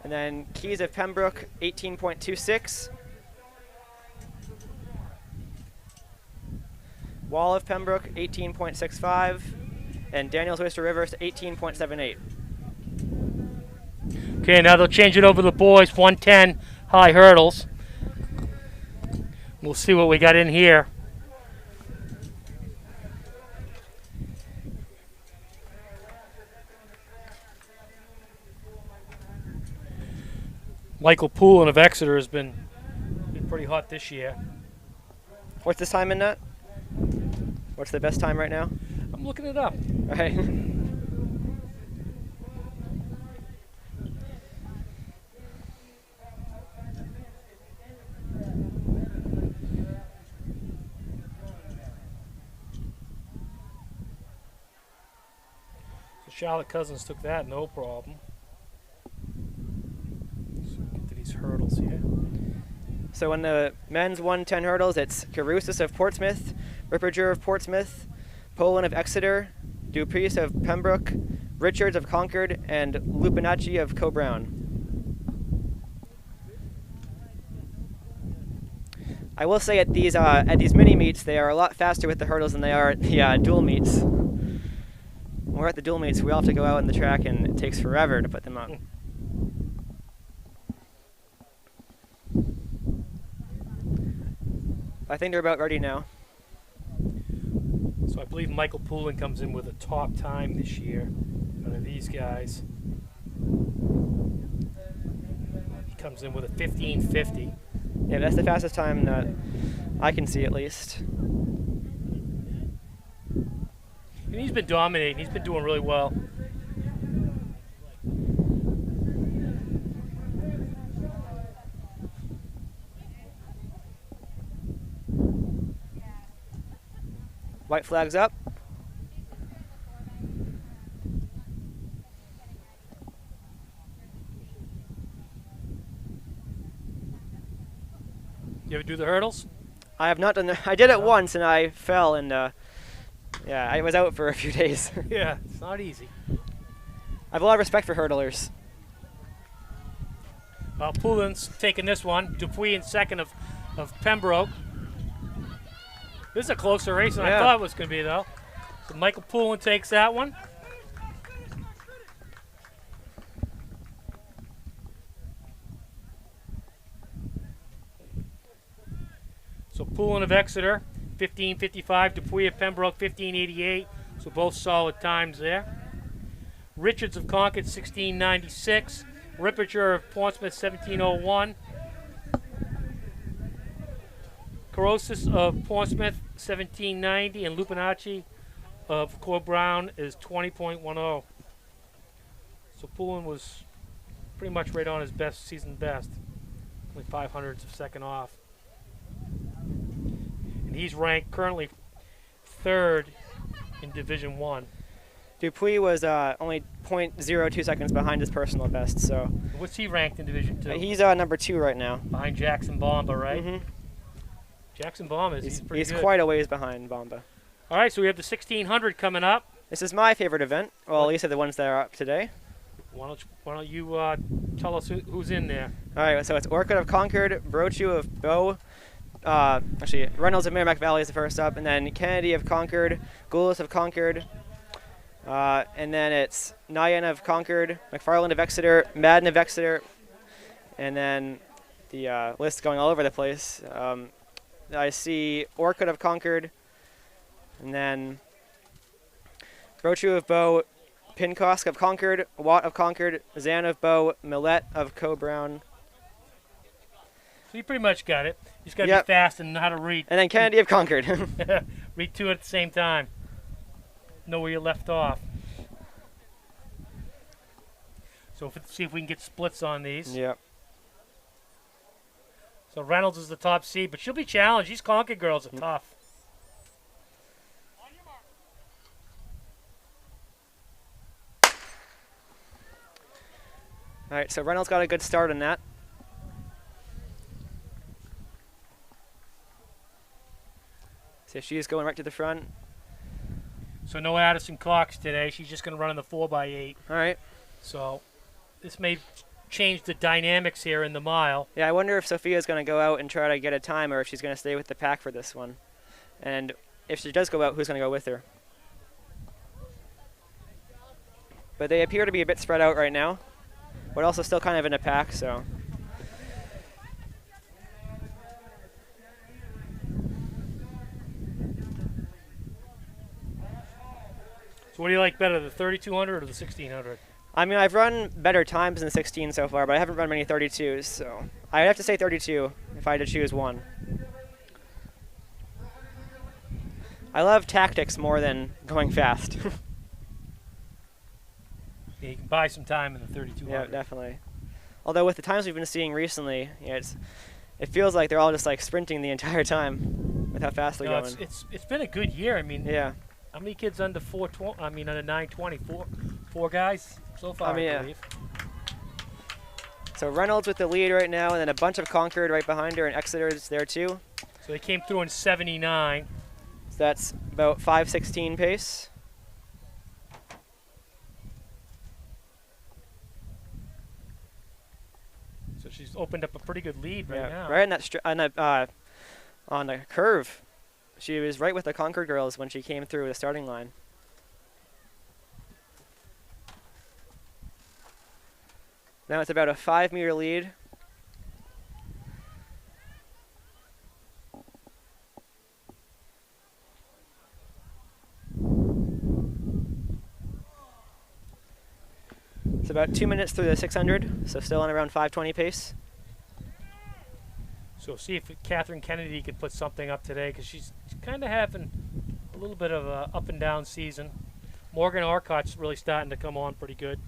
And then Keys of Pembroke, 18.26. Wall of Pembroke, 18.65. And Daniels Oyster Rivers, 18.78. Okay, now they'll change it over to the boys, 110 high hurdles. We'll see what we got in here. Michael Poulin of Exeter has been pretty hot this year. What's this time in that? What's the best time right now? I'm looking it up. All right. So Charlotte Cousins took that, no problem. So get to these hurdles here. So in the men's 110 hurdles, it's Carusis of Portsmouth, Ripperger of Portsmouth, Poland of Exeter, Dupriest of Pembroke, Richards of Concord, and Lupinacci of Coe-Brown. I will say at these mini meets, they are a lot faster with the hurdles than they are at the dual meets. When we're at the dual meets, we all have to go out on the track, and it takes forever to put them up. I think they're about ready now. So I believe Michael Poulin comes in with a top time this year out of these guys. He comes in with a 15:50. Yeah, that's the fastest time that I can see, at least. And he's been dominating. He's been doing really well. White flag's up. You ever do the hurdles? I have not done that. I did it once and I fell, and yeah, I was out for a few days. Yeah, it's not easy. I have a lot of respect for hurdlers. Poulin's taking this one. Dupuis in second of Pembroke. This is a closer race than I thought it was going to be, though. So Michael Poulin takes that one. So Poulin of Exeter, 15:55. Dupuis of Pembroke, 15:88. So both solid times there. Richards of Concord, 16:96. Ripperger of Portsmouth, 17:01. Carosis of Portsmouth, 17:90, and Lupinacci of Coe-Brown is 20.10. So Poulin was pretty much right on his season best, only 0.05 of a second off. And he's ranked currently third in Division 1. Dupuis was only 0.02 seconds behind his personal best, so. What's he ranked in Division 2? He's number 2 right now. Behind Jackson Bomba, right? Mm-hmm. Jackson Bomba, he's pretty good. He's quite a ways behind Bomba. All right, so we have the 1600 coming up. This is my favorite event. Well, at least of the ones that are up today. Why don't you tell us who's in there? All right, so it's Orchid of Concord, Brochu of Bow. Actually, Reynolds of Merrimack Valley is the first up, and then Kennedy of Concord, Goulis of Concord, and then it's Nyan of Concord, McFarland of Exeter, Madden of Exeter, and then the list going all over the place. I see Orchid of Concord, and then Brochu of Bow, Pincosk of Concord, Watt of Concord, Zan of Bow, Millette of Coe-Brown. So you pretty much got it. You just got to be fast and know how to read. And then Kennedy of Concord. Read two at the same time. Know where you left off. So see if we can get splits on these. Yep. So Reynolds is the top seed, but she'll be challenged. These Concord girls are tough. All right, so Reynolds got a good start on that. So she's going right to the front. So no Addison Cox today. She's just going to run in the 4x8. All right. So this may change the dynamics here in the mile. Yeah, I wonder if Sophia's going to go out and try to get a time, or if she's going to stay with the pack for this one. And if she does go out, who's going to go with her? But they appear to be a bit spread out right now, but also still kind of in a pack, so. So what do you like better, the 3200 or the 1600? I mean, I've run better times than 16 so far, but I haven't run many 32s, so I'd have to say 32 if I had to choose one. I love tactics more than going fast. Yeah, you can buy some time in the 3200. Yeah, definitely. Although with the times we've been seeing recently, yeah, it feels like they're all just like sprinting the entire time with how fast they're going. It's been a good year. I mean, yeah. How many kids under 420? I mean, under 920? Four guys so far, I believe. So Reynolds with the lead right now, and then a bunch of Concord right behind her, and Exeter's there too. So they came through in 79. So that's about 5:16 pace. So she's opened up a pretty good lead right now. Right on the curve. She was right with the Concord girls when she came through the starting line. Now it's about a 5-meter lead. It's about 2 minutes through the 600, so still on around 5:20 pace. So see if Catherine Kennedy could put something up today, because she's kind of having a little bit of a up and down season. Morgan Arcott's really starting to come on pretty good,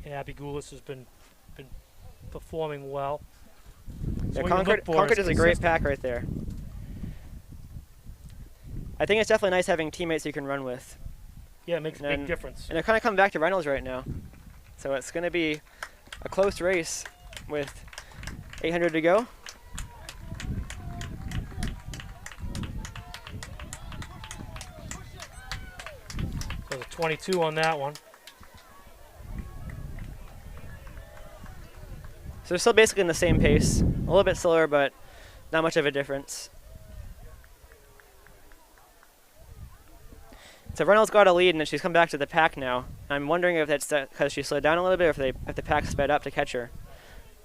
and Abby Goulis has been performing well. So yeah, Concord is a great pack right there. I think it's definitely nice having teammates you can run with. Yeah, it makes a big difference. And they're kind of coming back to Reynolds right now. So it's going to be a close race with 800 to go. So the 22 on that one. So they're still basically in the same pace. A little bit slower, but not much of a difference. So Reynolds got a lead, and then she's come back to the pack now. I'm wondering if that's because she slowed down a little bit, or if the pack sped up to catch her.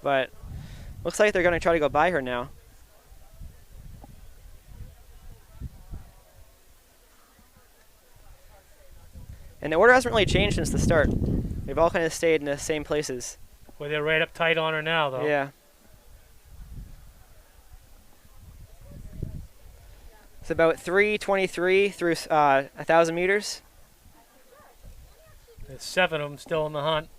But looks like they're going to try to go by her now. And the order hasn't really changed since the start. They've all kind of stayed in the same places. Well, they're right up tight on her now, though. Yeah. It's about 3:23 through 1,000 meters. There's 7 of them still in the hunt.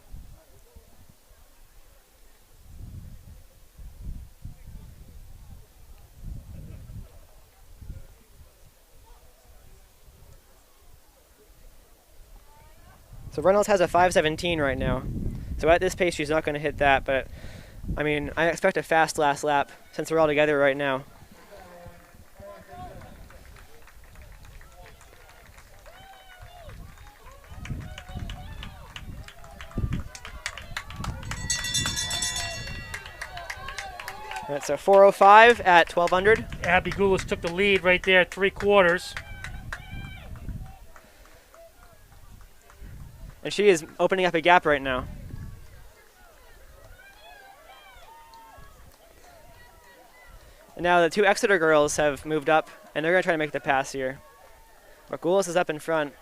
So Reynolds has a 5:17 right now. So at this pace, she's not going to hit that. But, I mean, I expect a fast last lap since we're all together right now. That's a 4:05 at 1,200. Abby Goulis took the lead right there at 3/4. And she is opening up a gap right now. And now the two Exeter girls have moved up, and they're going to try to make the pass here. But Goulis is up in front.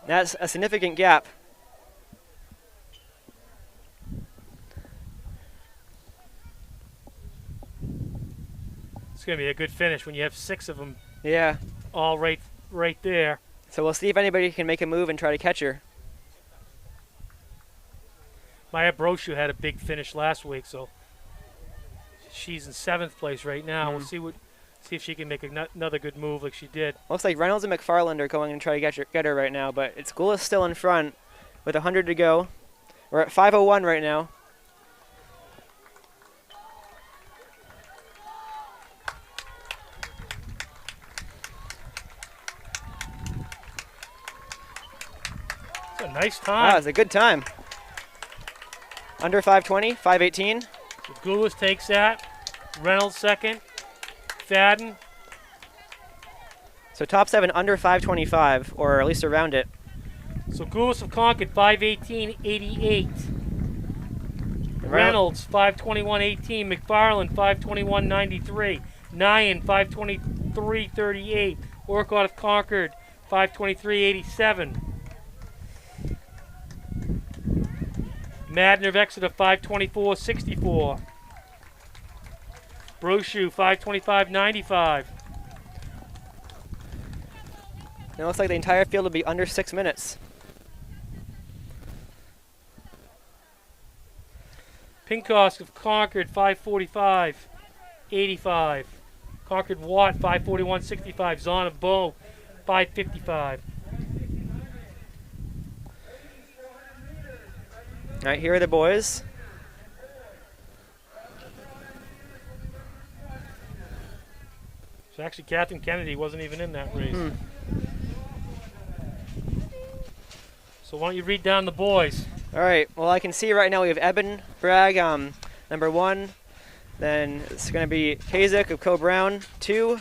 That's a significant gap. It's going to be a good finish when you have 6 of them. Yeah. All right there. So we'll see if anybody can make a move and try to catch her. Maya Brochu had a big finish last week, so she's in 7th place right now. We'll see if she can make another good move like she did. Looks like Reynolds and McFarland are going and try to get her right now, but it's Goulis still in front with 100 to go. We're at 5:01 right now. It's a nice time. Wow, it's a good time. Under 520, 518. Goulas takes that. Reynolds second. Fadden. So top 7 under 525, or at least around it. So Goulas of Concord 518.88. Reynolds 521.18. McFarland 521.93. Nyan 523.38. Orcott of Concord 523.87. Madden of Exeter 524.64. Brochu 525.95. It looks like the entire field will be under 6 minutes. Pinkosk of Concord 545.85. Concord Watt 541.65. Zahn of Bow 555. All right, here are the boys. So actually, Catherine Kennedy wasn't even in that race. So why don't you read down the boys? All right. Well, I can see right now we have Eben Bragg, number 1. Then it's going to be Kasich of Co-Brown, 2.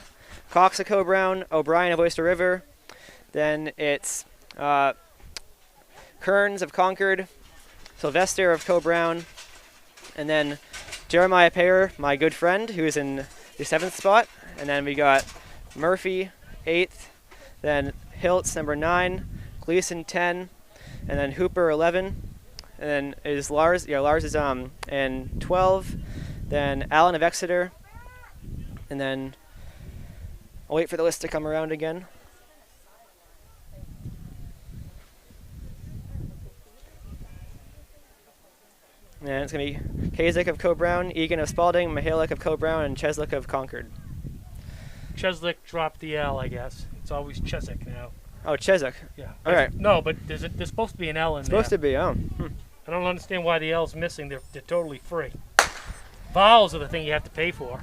Cox of Co-Brown, O'Brien of Oyster River. Then it's Kearns of Concord, Sylvester of Co-Brown, and then Jeremiah Payer, my good friend, who is in the 7th spot. And then we got Murphy, 8th. Then Hiltz, number 9. Gleason, 10. And then Hooper, 11. And then is Lars. Yeah, Lars is in 12. Then Allen of Exeter. And then I'll wait for the list to come around again. And it's going to be Kasich of Co-Brown, Egan of Spalding, Mihalik of Co-Brown, and Cheslick of Concord. Cheslick dropped the L, I guess. It's always Cheswick now. Oh, Cheswick. Yeah. All right. No, but there's supposed to be an L in there. Supposed to be, oh. I don't understand why the L's missing. They're totally free. Vowels are the thing you have to pay for.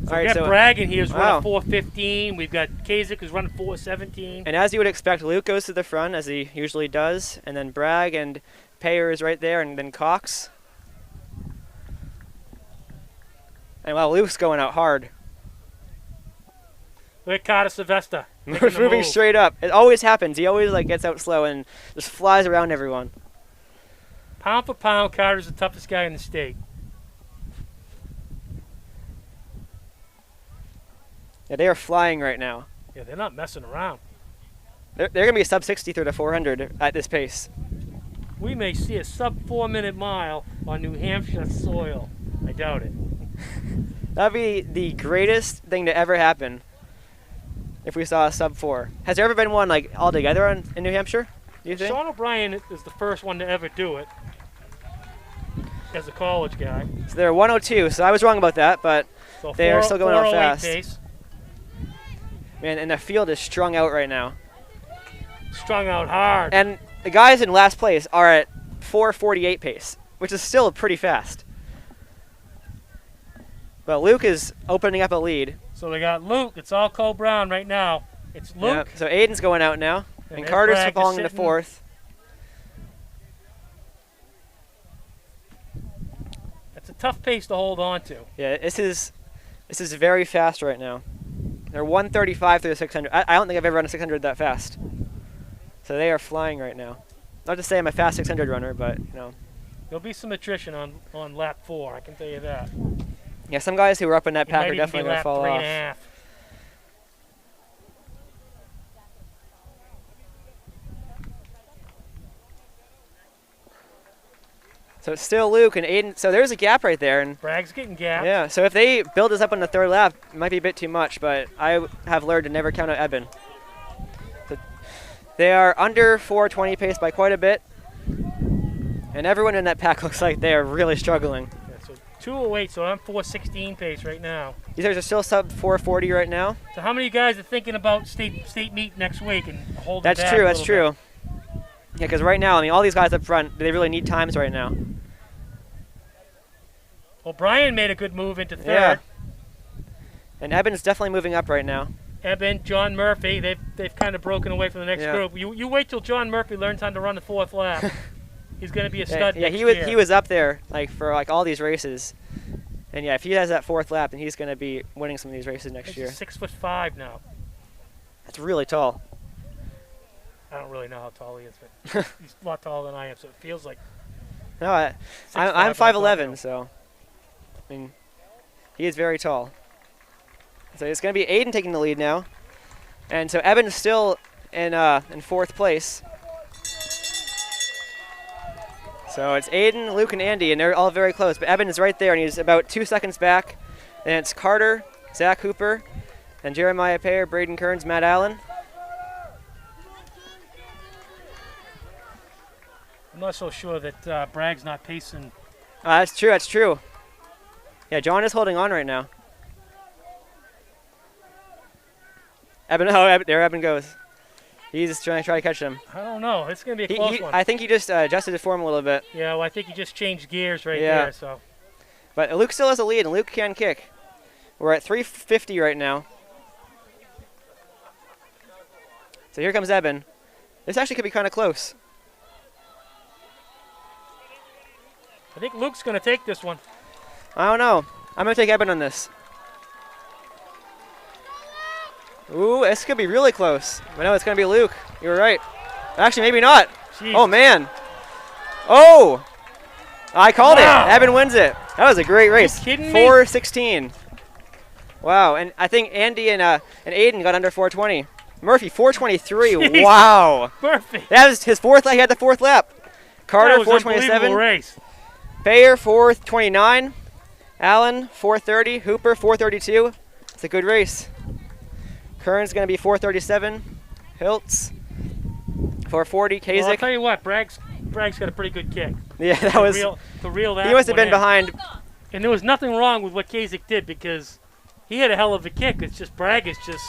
So we got Bragg in here who's running 4:15. We've got Kasich who's running 4:17. And as you would expect, Luke goes to the front, as he usually does. And then Bragg and Payer is right there, and then Cox. And wow, Luke's going out hard. Look at Carter Sylvester. Moving straight up. It always happens. He always gets out slow and just flies around everyone. Pound for pound, Carter's the toughest guy in the state. Yeah, they are flying right now. Yeah, they're not messing around. They're going to be sub 60 through the 400 at this pace. We may see a sub 4-minute mile on New Hampshire soil. I doubt it. That'd be the greatest thing to ever happen if we saw a sub 4. Has there ever been one all together in New Hampshire, do you think? Sean O'Brien is the first one to ever do it as a college guy. So they're 102, so I was wrong about that, but so they are still going out fast. Pace. Man, and the field is strung out right now. Strung out hard. And the guys in last place are at 4:48 pace, which is still pretty fast. But Luke is opening up a lead. So they got Luke. It's all Cole Brown right now. It's Luke. Yep. So Aiden's going out now. And Carter's falling into 4th. That's a tough pace to hold on to. Yeah, this is very fast right now. They're 135 through the 600. I don't think I've ever run a 600 that fast. So they are flying right now. Not to say I'm a fast 600 runner, but There'll be some attrition on lap 4. I can tell you that. Yeah, some guys who were up in that pack are definitely going to fall off. 3.5. So it's still Luke and Aiden. So there's a gap right there. And Bragg's getting gapped. yeah, so if they build us up on the 3rd lap, it might be a bit too much, but I have learned to never count out Eben. So they are under 420 pace by quite a bit. And everyone in that pack looks like they are really struggling. Yeah, so 208, so I'm 416 pace right now. These guys are still sub 440 right now. So how many of you guys are thinking about state meet next week and holding That's back true, a that's little true. Yeah, because right now, all these guys up front, they really need times right now. O'Brien made a good move into 3rd. Yeah. And Eben's definitely moving up right now. Eben, John Murphy, they've kind of broken away from the next group. You wait till John Murphy learns how to run the 4th lap. He's going to be a stud Yeah, next he was year. he was up there like for like all these races, and yeah, if he has that 4th lap, then he's going to be winning some of these races next year. He's 6'5" now. That's really tall. I don't really know how tall he is, but he's a lot taller than I am, so it feels like. No, 6'5", I'm but I 5'11", so I mean, he is very tall. So it's going to be Aiden taking the lead now, and so Evan's still in 4th place. So it's Aiden, Luke, and Andy, and they're all very close. But Evan is right there, and he's about 2 seconds back. And it's Carter, Zach Hooper, and Jeremiah Payer, Braden Kearns, Matt Allen. I'm not so sure that Bragg's not pacing. That's true. That's true. Yeah, John is holding on right now. Evan, there Evan goes. He's just trying to catch him. I don't know. It's going to be a close one. I think he just adjusted his form a little bit. Yeah, well, I think he just changed gears right there. So. But Luke still has a lead, and Luke can kick. We're at 350 right now. So here comes Evan. This actually could be kind of close. I think Luke's going to take this one. I don't know. I'm going to take Evan on this. Ooh, this could be really close. But no, it's going to be Luke. You were right. Actually, maybe not. Jeez. Oh, man. Oh! I called it. Wow. Evan wins it. That was a great race. Are you kidding me? 4:16. Wow, and I think Andy and Aiden got under 4:20. Murphy, 4:23. Jeez. Wow. Perfect. That was his 4th lap. He had the 4th lap. Carter, That was an unbelievable 4:27. race. Payer, 4:29. Allen, 4:30. Hooper, 4:32. It's a good race. Kern's going to be 4:37. Hiltz, 4:40. Kasich. Well, I'll tell you what, Bragg's got a pretty good kick. Yeah, that was. To reel that He must have one been in. behind. And there was nothing wrong with what Kasich did because he had a hell of a kick. It's just Bragg is just.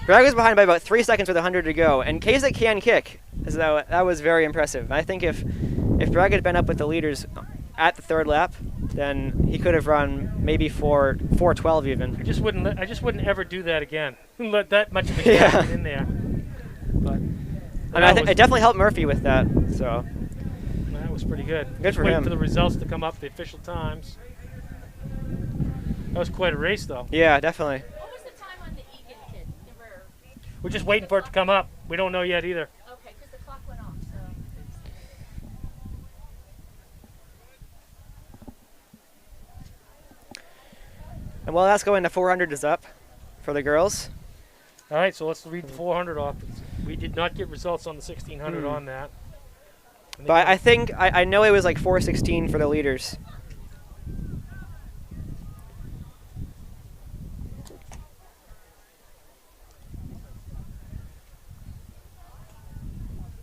Bragg was behind by about 3 seconds with 100 to go, and Kasich can kick. So that was very impressive. I think if Bragg had been up with the leaders at the 3rd lap, then he could have run maybe 4:12 even. I just wouldn't ever do that again. Let that much of a gap Yeah. get in there. But I mean, I think it definitely helped Murphy with that. So that was pretty good. Good Just for waiting him. for the results to come up, the official times. That was quite a race, though. yeah, definitely. What was the time on the Egan kid? Never. We're just waiting for it to come up. We don't know yet either. Okay, because the clock went off. So. And while that's going, the 400 is up for the girls. All right, so let's read the 400 off. We did not get results on the 1600 on that. But I think I know it was like 4:16 for the leaders.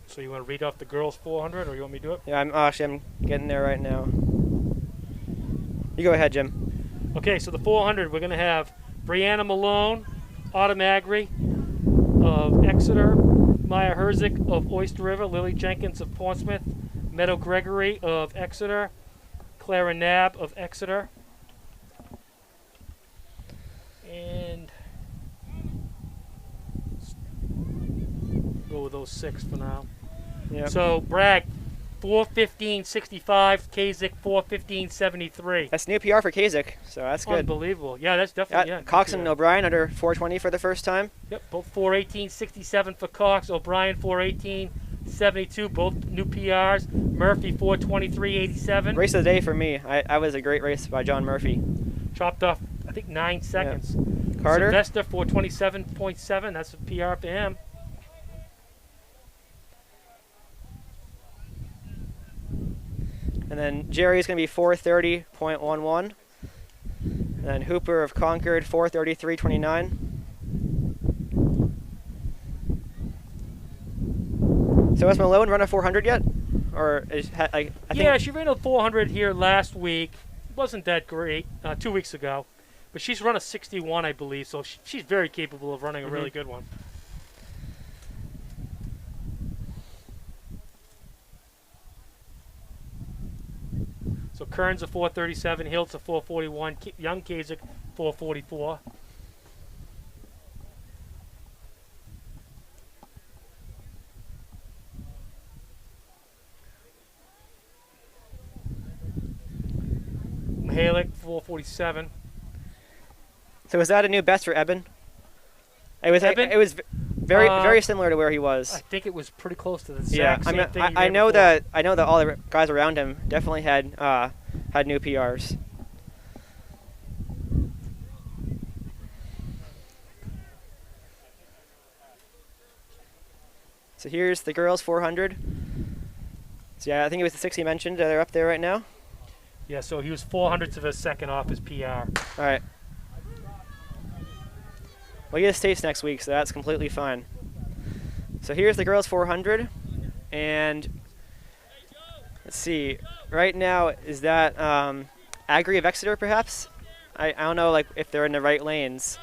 So you want to read off the girls 400, or you want me to do it? Yeah, I'm getting there right now. You go ahead, Jim. Okay, so the 400, we're going to have Brianna Malone, Autumn Agri of Exeter, Maya Herzick of Oyster River, Lily Jenkins of Portsmouth, Meadow Gregory of Exeter, Clara Nab of Exeter, and go with those 6 for now. Yeah. So Bragg, 4:15.65, Kasich 4:15.73. That's new PR for Kasich, so that's good. Unbelievable. Yeah, that's definitely Cox good. and O'Brien under 4:20 for the first time. Yep, both 4:18.67 for Cox. O'Brien 4:18.72, both new PRs. Murphy 4:23.87. Race of the day for me. I was a great race by John Murphy. Chopped off, I think, 9 seconds. Carter. Sylvester 4:27.7. That's a PR for him. And then Jerry's going to be 4:30.11. And then Hooper of Concord 4:33.29. So has Malone run a 400 yet? Or is, I think Yeah, she ran a 400 here last week. Wasn't that great, 2 weeks ago. But she's run a 61, I believe, so she's very capable of running a really good one. So Kearns a 4:37, Hiltz a 4:41, Young Kasich 4:44. Halick, 447. So was that a new best for Eben? Eben? It was very similar to where he was. I think it was pretty close to the Yeah, exact same thing. I know that all the guys around him definitely had new PRs. So here's the girls 400. So yeah, I think it was the 6 he mentioned. They're up there right now. Yeah, so he was 400ths of a second off his PR. All right. Well, he has states next week, so that's completely fine. So here's the girls 400, and let's see. Right now, is that Agri of Exeter, perhaps? I don't know, like if they're in the right lanes.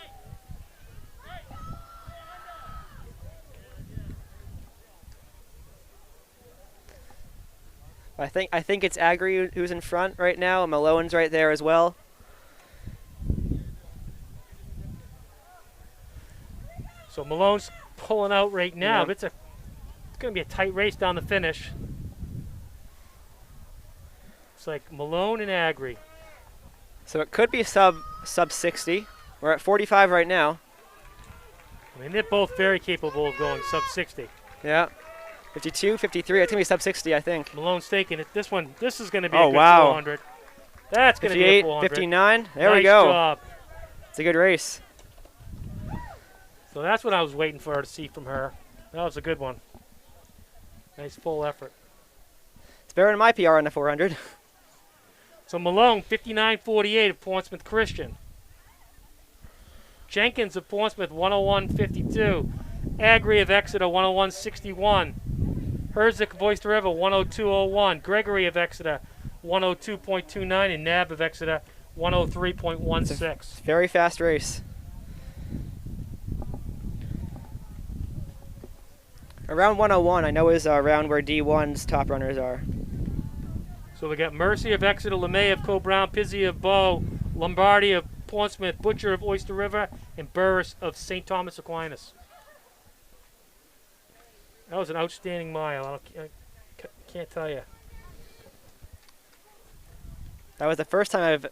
I think it's Agri who's in front right now. Malone's right there as well. So Malone's pulling out right now, Yeah. but it's going to be a tight race down the finish. It's like Malone and Agri. So it could be sub 60. We're at 45 right now. I mean, they're both very capable of going sub 60. Yeah. 52, 53. It's going to be sub 60, I think. Malone's taking it. This is going to be Oh, a good wow. 400. That's going to be a 58, 400. 59. There nice we go. Job. It's a good race. So that's what I was waiting for to see from her. That was a good one. Nice full effort. It's better than my PR on the 400. So Malone, 59.48 of Portsmouth Christian. Jenkins of Portsmouth, 101.52. Agri of Exeter, 101.61. Herzig of Oyster River, 102.01. Gregory of Exeter, 102.29. And Nab of Exeter, 103.16. Very fast race. Around 101, I know, is around where D1's top runners are. So we got Mercy of Exeter, LeMay of Co-Brown, Pizzi of Bow, Lombardi of Portsmouth, Butcher of Oyster River, and Burris of St. Thomas Aquinas. That was an outstanding mile. I can't tell you. That was the first time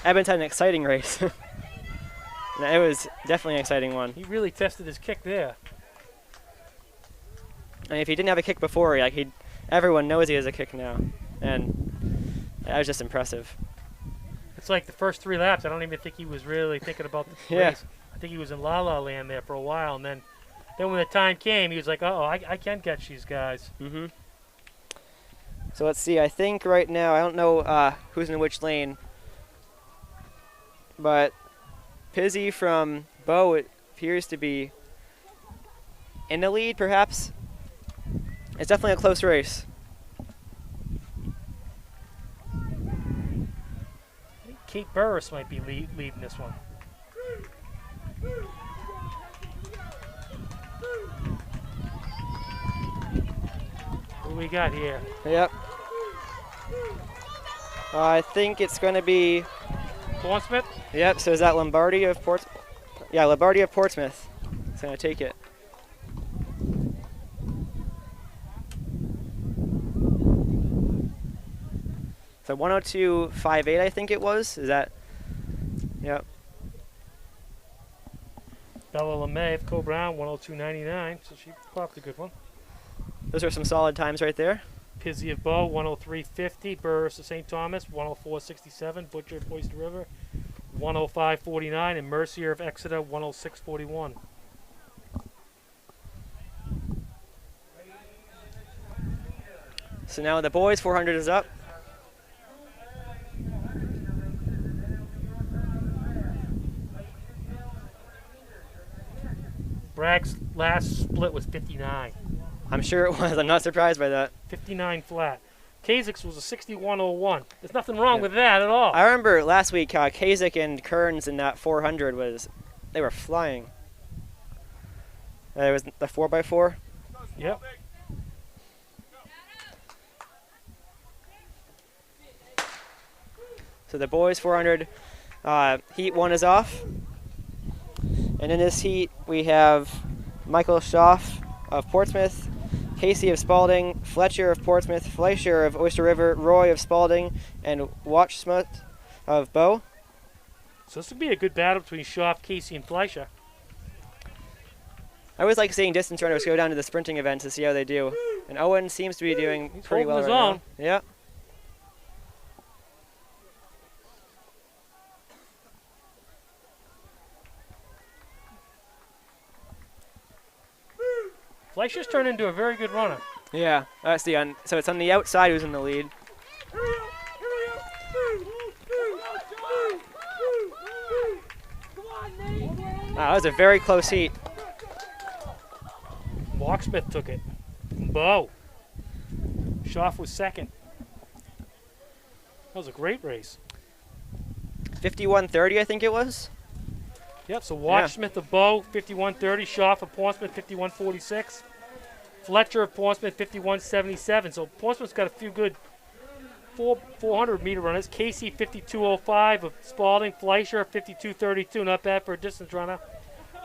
Eben's had an exciting race. And it was definitely an exciting one. He really tested his kick there. And if he didn't have a kick before, everyone knows he has a kick now. And that was just impressive. It's like the first 3 laps, I don't even think he was really thinking about the Yeah. race. I think he was in la-la land there for a while, and then when the time came, he was like, uh-oh, I can catch these guys. Mm-hmm. So let's see. I think right now, I don't know who's in which lane, but Pizzi from Bow appears to be in the lead, perhaps. It's definitely a close race. I think Kate Burris might be leading this one. What do we got here? Yep. I think it's going to be. Portsmouth? Yep. So is that Lombardi of Portsmouth? Yeah, Lombardi of Portsmouth. It's going to take it. So 102.58, I think it was. Is that? Yep. Bella LeMay of Co-Brown, 102.99, so she popped a good one. Those are some solid times right there. Pizzi of Bow, 103.50. Burris of St. Thomas, 104.67. Butcher of Oyster River, 105.49. And Mercier of Exeter, 106.41. So now the boys 400 is up. Bragg's last split was 59. I'm sure it was. I'm not surprised by that. 59 flat. Kazak's was a 61.01. There's nothing wrong with that at all. I remember last week Kasich and Kearns in that 400 they were flying. It was the 4x4. Yep. So the boys 400 heat 1 is off. And in this heat we have Michael Schaff of Portsmouth, Casey of Spalding, Fletcher of Portsmouth, Fleischer of Oyster River, Roy of Spalding, and Watchsmith of Bo. So this would be a good battle between Schaff, Casey, and Fleischer. I always like seeing distance runners go down to the sprinting event to see how they do. And Owen seems to be doing He's pretty well holding right his own. now. Yeah. Fleischer's turned into a very good runner. Yeah, that's the so it's on the outside who's in the lead. Wow, that was a very close heat. Walksmith took it. Bo. Schaff was second. That was a great race. 51:30, I think it was. Yep, so Walksmith of Bo, 51:30. Schaff of Portsmouth, 51:46. Fletcher of Portsmouth, 51:77. So Portsmouth's got a few good 400-meter runners. Casey, 52:05 of Spalding. Fleischer, 52:32. Not bad for a distance runner.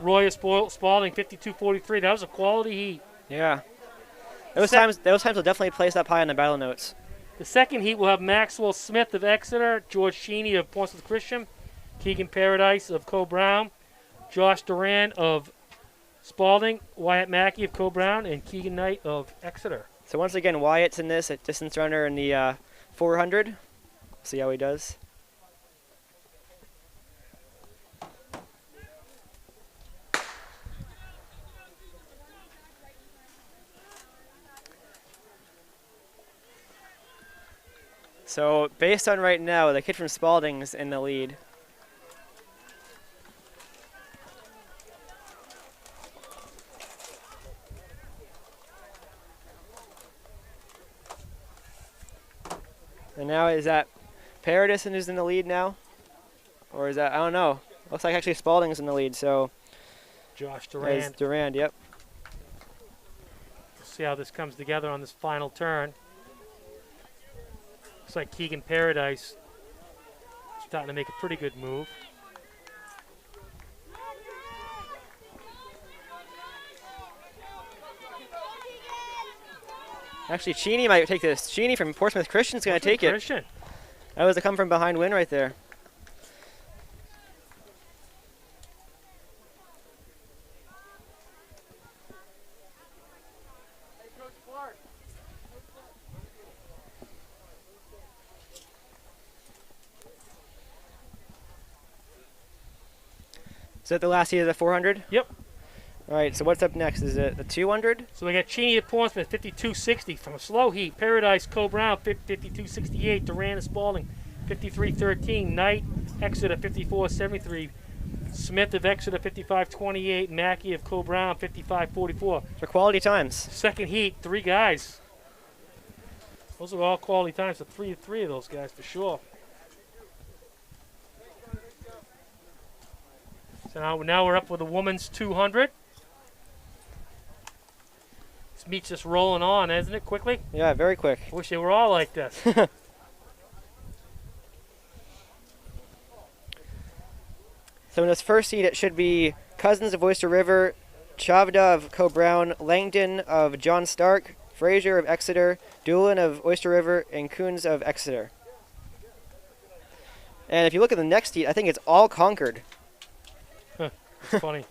Roy of Spalding, 52:43. That was a quality heat. Yeah. Those times will definitely place up high on the battle notes. The second heat will have Maxwell Smith of Exeter, George Cheney of Portsmouth Christian, Keegan Paradise of Co-Brown, Josh Duran of Spalding, Wyatt Mackey of Co-Brown, and Keegan Knight of Exeter. So once again, Wyatt's in this at distance runner in the 400. See how he does. So based on right now, the kid from Spalding's in the lead. And now is that Paradis who's in the lead now? Or is that, I don't know. Looks like actually Spalding's in the lead, so. Josh There's Durand. Durand, yep. See how this comes together on this final turn. Looks like Keegan Paradise starting to make a pretty good move. Actually, Cheney might take this. Cheney from Portsmouth Christian's going to take it. Christian. That was a come from behind win right there. Is that the last heat of the 400? Yep. All right, so what's up next? Is it the 200? So we got Cheney at Portsmouth, 52.60 from a slow heat. Paradise, Co-Brown, 52.68. Duran and Spalding, 53.13. Knight, Exeter, 54.73. Smith of Exeter, 55.28. Mackey of Co-Brown, 55.44. For quality times. Second heat, three guys. Those are all quality times. So three of those guys for sure. So now we're up with the women's 200. This meet's just rolling on, isn't it, quickly? Yeah, very quick. I wish they were all like this. So in this first heat, it should be Cousins of Oyster River, Chavda of Co-Brown, Langdon of John Stark, Fraser of Exeter, Doolin of Oyster River, and Coons of Exeter. And if you look at the next heat, I think it's all Concord. It's funny.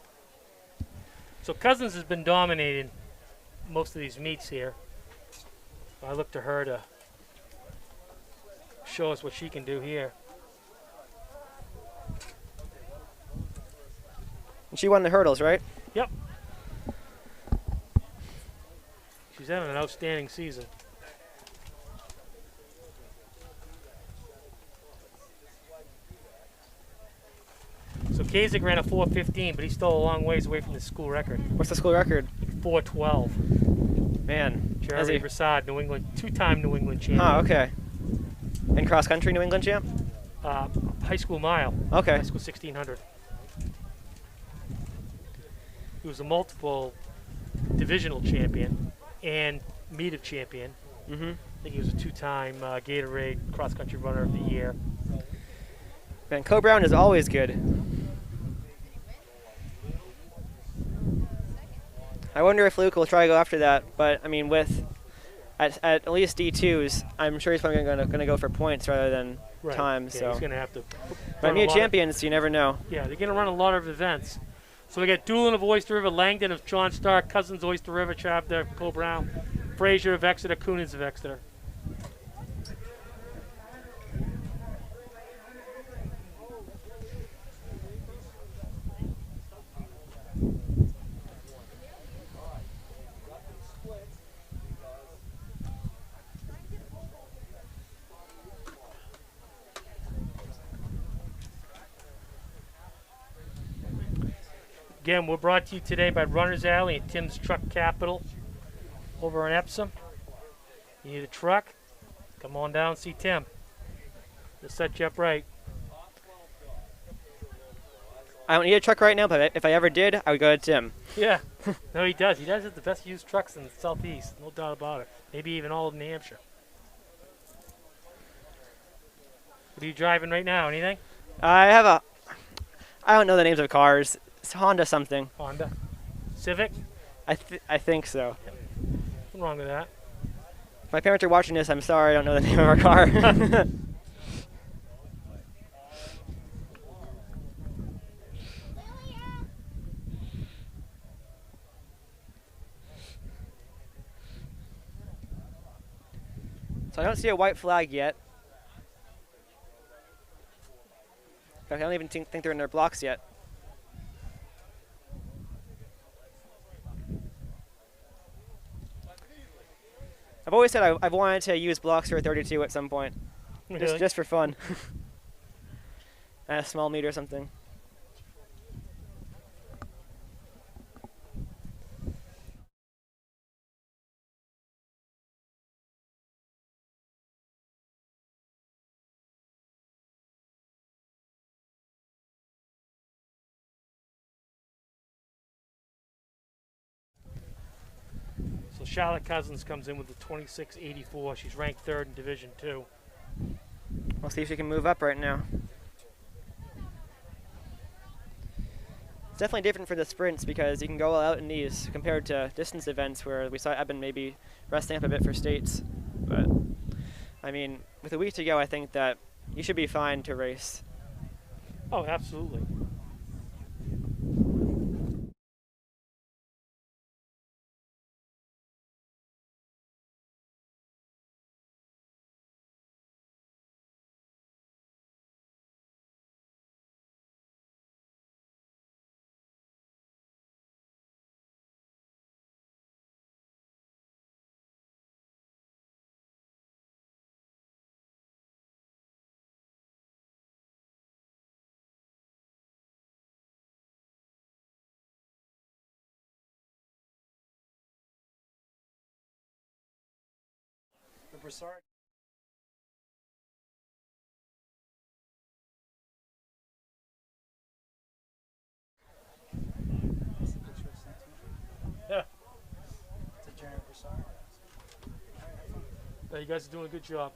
So Cousins has been dominating most of these meets here. I look to her to show us what she can do here. And she won the hurdles, right? Yep. She's having an outstanding season. So Kasich ran a 4:15, but he's still a long ways away from the school record. What's the school record? 4:12. Man. Jeremy Prasad, New England, two-time New England champion. Oh, okay. And cross country New England champ? High school mile. Okay. High school 1600. He was a multiple divisional champion and meet champion. Mm-hmm. I think he was a two-time Gatorade cross-country runner of the year. Man, Co-Brown is always good. I wonder if Luke will try to go after that, but I mean, with at least D2s, I'm sure he's probably going to go for points rather than time. Yeah, So he's going to have to might run be a lot of- champion, so you never know. Yeah, they're going to run a lot of events. So we got Doolin of Oyster River, Langdon of John Stark, Cousins Oyster River, Chapter, Cole Brown, Frazier of Exeter, Coonins of Exeter. Again, we're brought to you today by Runner's Alley and Tim's Truck Capital over in Epsom. You need a truck? Come on down and see Tim. He'll set you up right. I don't need a truck right now, but if I ever did, I would go to Tim. Yeah. No, he does. He does have the best used trucks in the Southeast. No doubt about it. Maybe even all of New Hampshire. What are you driving right now? Anything? I don't know the names of cars. It's Honda something. Honda. Civic? I think so. Nothing wrong with that. If my parents are watching this, I'm sorry I don't know the name of our car. So I don't see a white flag yet. In fact, I don't even think they're in their blocks yet. I've always said I've wanted to use blocks for a 32 at some point, Really? just for fun. At a small meet or something. So Charlotte Cousins comes in with the 26.84. She's ranked third in Division 2. We'll see if she can move up right now. It's definitely different for the sprints because you can go all out in these compared to distance events where we saw Eben maybe resting up a bit for states. But, I mean, with a week to go, I think that you should be fine to race. Oh, absolutely. The Broussard. Yeah. It's a giant Broussard. You guys are doing a good job.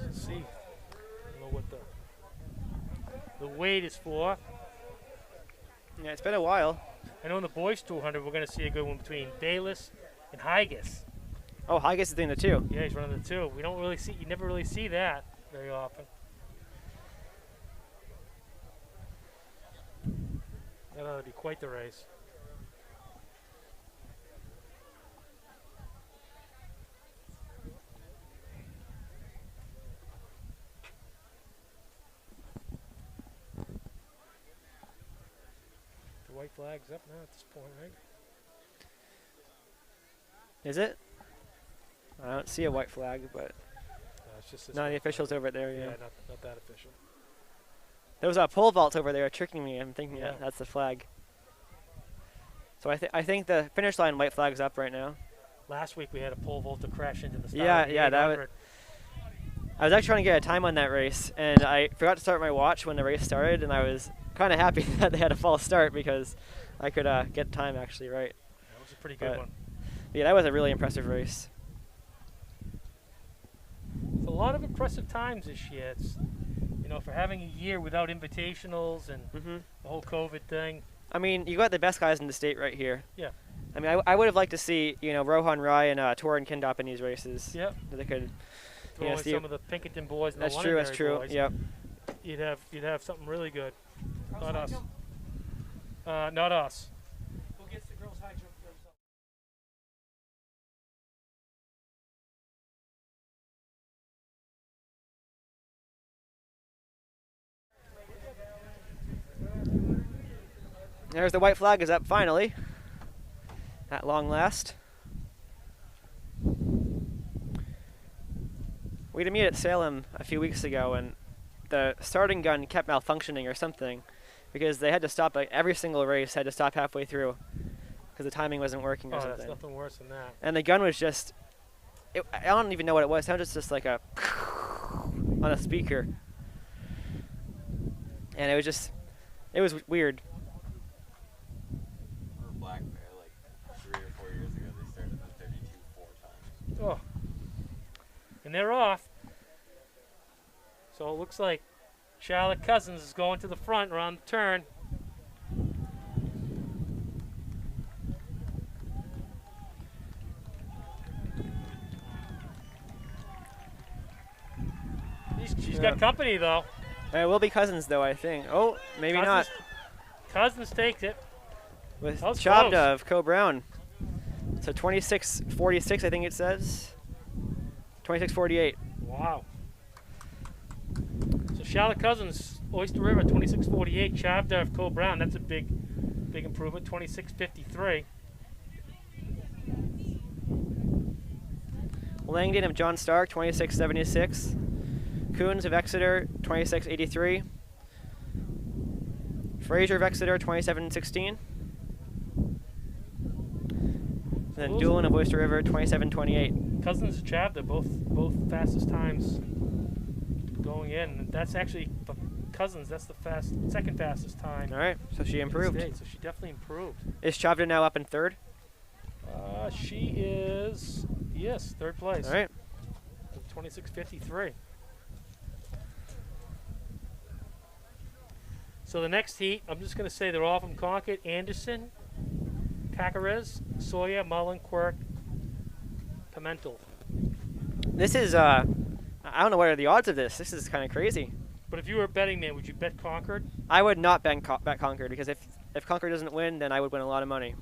Let's see. I don't know what the weight is for. Yeah, it's been a while. I know in the boys 200 we're going to see a good one between Bayless and Higas. Oh, Higas is doing the 2. Yeah, he's running the 2. We don't really see. You never really see that very often. That ought to be quite the race. The white flag's up now at this point, right? Is it? I don't see a white flag, but It's just this none of the white flag. officials over there. Yeah, Yeah. not that official. There was a pole vault over there tricking me. I'm thinking Yeah. that's the flag. So I think the finish line white flag's up right now. Last week we had a pole vault to crash into the start. Yeah, of the yeah, that was. 800. I was actually trying to get a time on that race, and I forgot to start my watch when the race started, and I was kind of happy that they had a false start because I could get time actually right. That was a pretty good But one. yeah, that was a really impressive race. It's a lot of impressive times this year. It's, for having a year without invitationals and hmm the whole COVID thing. I mean, you got the best guys in the state right here. Yeah. I mean, I would have liked to see, Rohan Rai and Torin Kindop in these races. Yep. That they could. Throw in some of the Pinkerton boys and That's the true. That's Londonderry true. boys. Yep. You'd have something really good. Not us. Not us. Who gets the girls' high jump themselves? There's the white flag is up finally. At long last. We had a meet at Salem a few weeks ago, and the starting gun kept malfunctioning or something, because they had to stop. Like every single race had to stop halfway through, because the timing wasn't working or Oh, something. that's nothing worse than that. And the gun was just. I don't even know what it was. It sounded just like a on a speaker, and it was just. It was weird. Black Bear, like 3 or 4 years ago, they started the 32 4 times. Oh. And they're off. So it looks like Charlotte Cousins is going to the front around the turn. She's got company though. It will be Cousins though, I think. Oh, maybe not. Cousins takes it. With That was Chavda close. of Co Brown. So 26:46, I think it says. 26:48. Wow. So Charlotte Cousins, Oyster River, 26:48. Chavda of Cole Brown, that's a big improvement. 26:53. Langdon of John Stark, 26:76. Coons of Exeter, 26:83. Fraser of Exeter, 27:16. Then Doolin of Oyster River, 27:28. Cousins and Chavda, both fastest times going in. And that's actually for Cousins. That's the second fastest time. All right, so she in the improved. state, so she definitely improved. Is Chavda now up in third? She is, yes, third place. All right. 26:53. So the next heat, I'm just going to say they're all from Concord: Anderson, Cacarez, Sawyer, Mullen, Quirk, Pimentel. This is, I don't know what are the odds of this. This is kind of crazy. But if you were a betting man, would you bet Concord? I would not bet Concord, because if Concord doesn't win, then I would win a lot of money.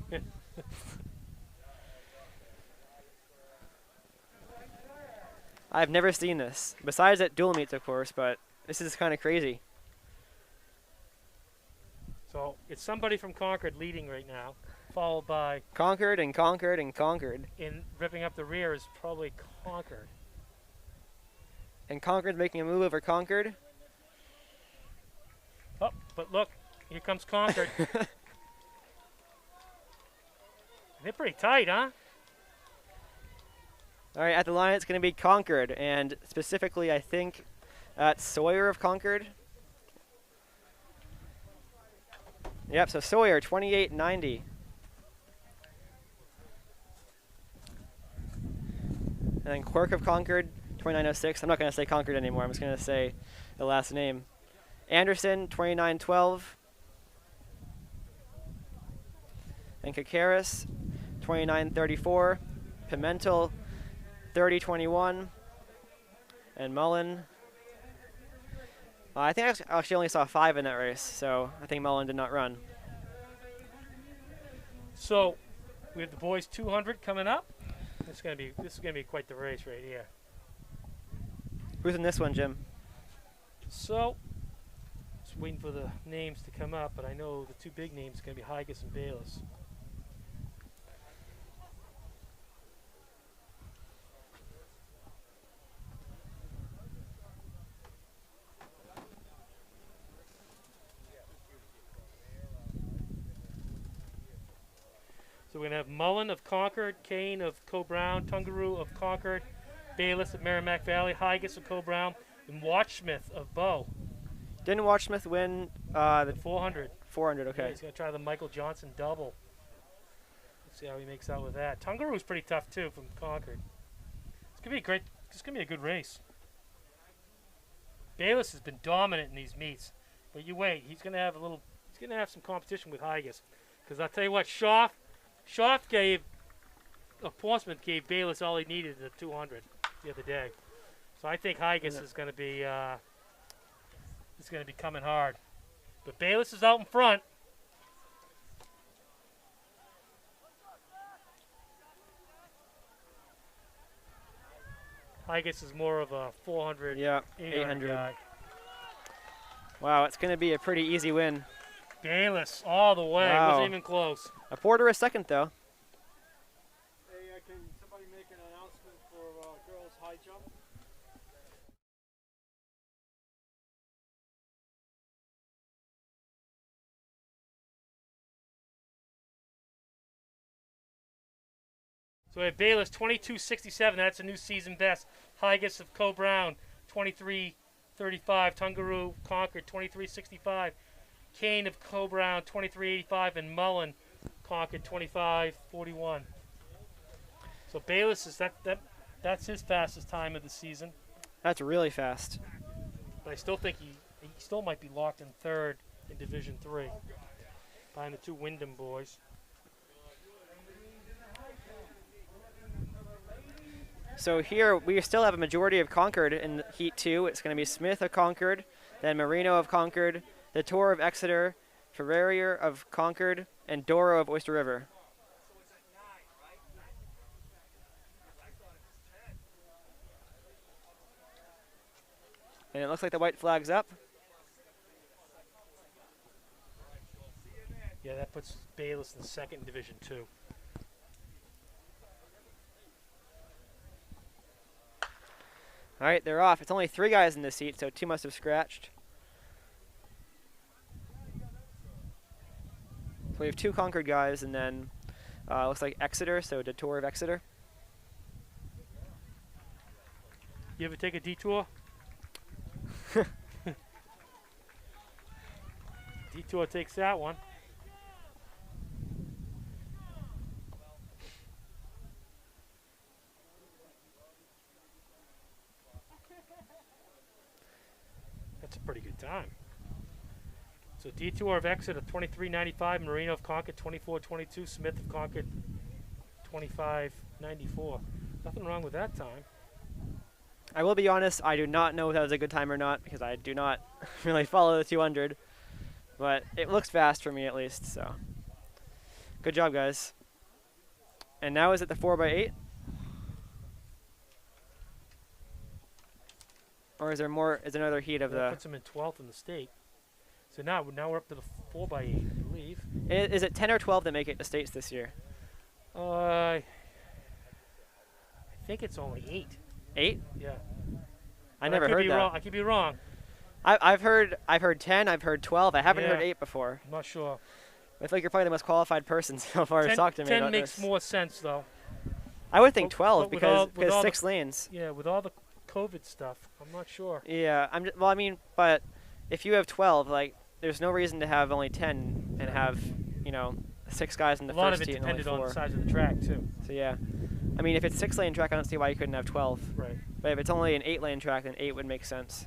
I've never seen this. Besides at dual meets, of course, but this is kind of crazy. So it's somebody from Concord leading right now, followed by, Concord and Concord and Concord. in ripping up the rear is probably Concord. And Concord's making a move over Concord. Oh, but look, here comes Concord. They're pretty tight, huh? All right, at the line it's going to be Concord, and specifically I think Sawyer of Concord. Yep, so Sawyer, 28.90. And then Quirk of Concord, 29.06. I'm not going to say Concord anymore. I'm just going to say the last name. Anderson, 29.12. And Cacaris, 29.34. Pimentel, 30.21. And Mullen. I think I actually only saw 5 in that race, so I think Mullen did not run. So we have the boys 200 coming up. This is gonna be quite the race right here. Who's in this one, Jim? So just waiting for the names to come up, but I know the two big names are gonna be Higas and Bayless. So we're going to have Mullen of Concord, Kane of Co-Brown, Tungaroo of Concord, Bayless of Merrimack Valley, Higas of Co-Brown, and Watchsmith of Bow. Didn't Watchsmith win The 400. 400? Yeah, Okay. he's going to try the Michael Johnson double. Let's see how he makes out with that. Tungaroo's pretty tough, too, from Concord. It's going to be great. It's going to be a good race. Bayless has been dominant in these meets. But you wait. He's going to have some competition with Higas. Because I'll tell you what, Schaff of Portsmouth gave Bayless all he needed at the 200 the other day. So I think Higas is going to be coming hard. But Bayless is out in front. Higas is more of a 400, Yeah, 800 guy. Wow, it's going to be a pretty easy win. Bayless all the way. Wow. Wasn't even close. A Porter a second, though. Hey, can somebody make an announcement for girls high jump? So we have Bayless 22.67. That's a new season best. Higas of Co-Brown 23.35. Tungaroo Concord 23.65. Kane of Co-Brown 23.85. And Mullen Concord 25.41. So Bayless is that's his fastest time of the season. That's really fast. But I still think he still might be locked in third in Division 3 behind the two Wyndham boys. So here we still have a majority of Concord in Heat 2. It's going to be Smith of Concord, then Marino of Concord, the Tour of Exeter, Ferrarier of Concord, and Doro of Oyster River. And it looks like the white flag's up. Yeah, that puts Bayless in second in Division 2. All right, they're off. It's only 3 guys in this seat, so 2 must have scratched. So we have 2 Concord guys, and then looks like Exeter, so the Tour of Exeter. You ever take a detour? Detour takes that one. That's a pretty good time. So Detour of Exeter 23.95, Marino of Concord 24.22, Smith of Concord 25.94. Nothing wrong with that time. I will be honest, I do not know if that was a good time or not, because I do not really follow the 200. But it looks fast for me at least, so. Good job, guys. And now is it the 4x8? Or is there more, is there another heat of That the... puts him in 12th in the state. So now we're up to the 4x8, I believe. Is it 10 or 12 that make it to states this year? I think it's only 8. 8? Yeah. I never heard that. Wrong. I could be wrong. I've heard 10, I've heard 12. I haven't heard Yeah. 8 before. I'm not sure. I feel like you're probably the most qualified person so far to 10, talk to me 10 about makes this. more sense, though. I would think But- 12 but with because all- with because all the- 6 lanes. Yeah, with all the COVID stuff, I'm not sure. Yeah, well, I mean, but if you have 12, like, there's no reason to have only 10 and have, 6 guys in the A lot first of it heat and only depended on 4. the size of the track, too. So yeah, I mean, if it's 6-lane track, I don't see why you couldn't have 12. Right. But if it's only an 8-lane track, then 8 would make sense.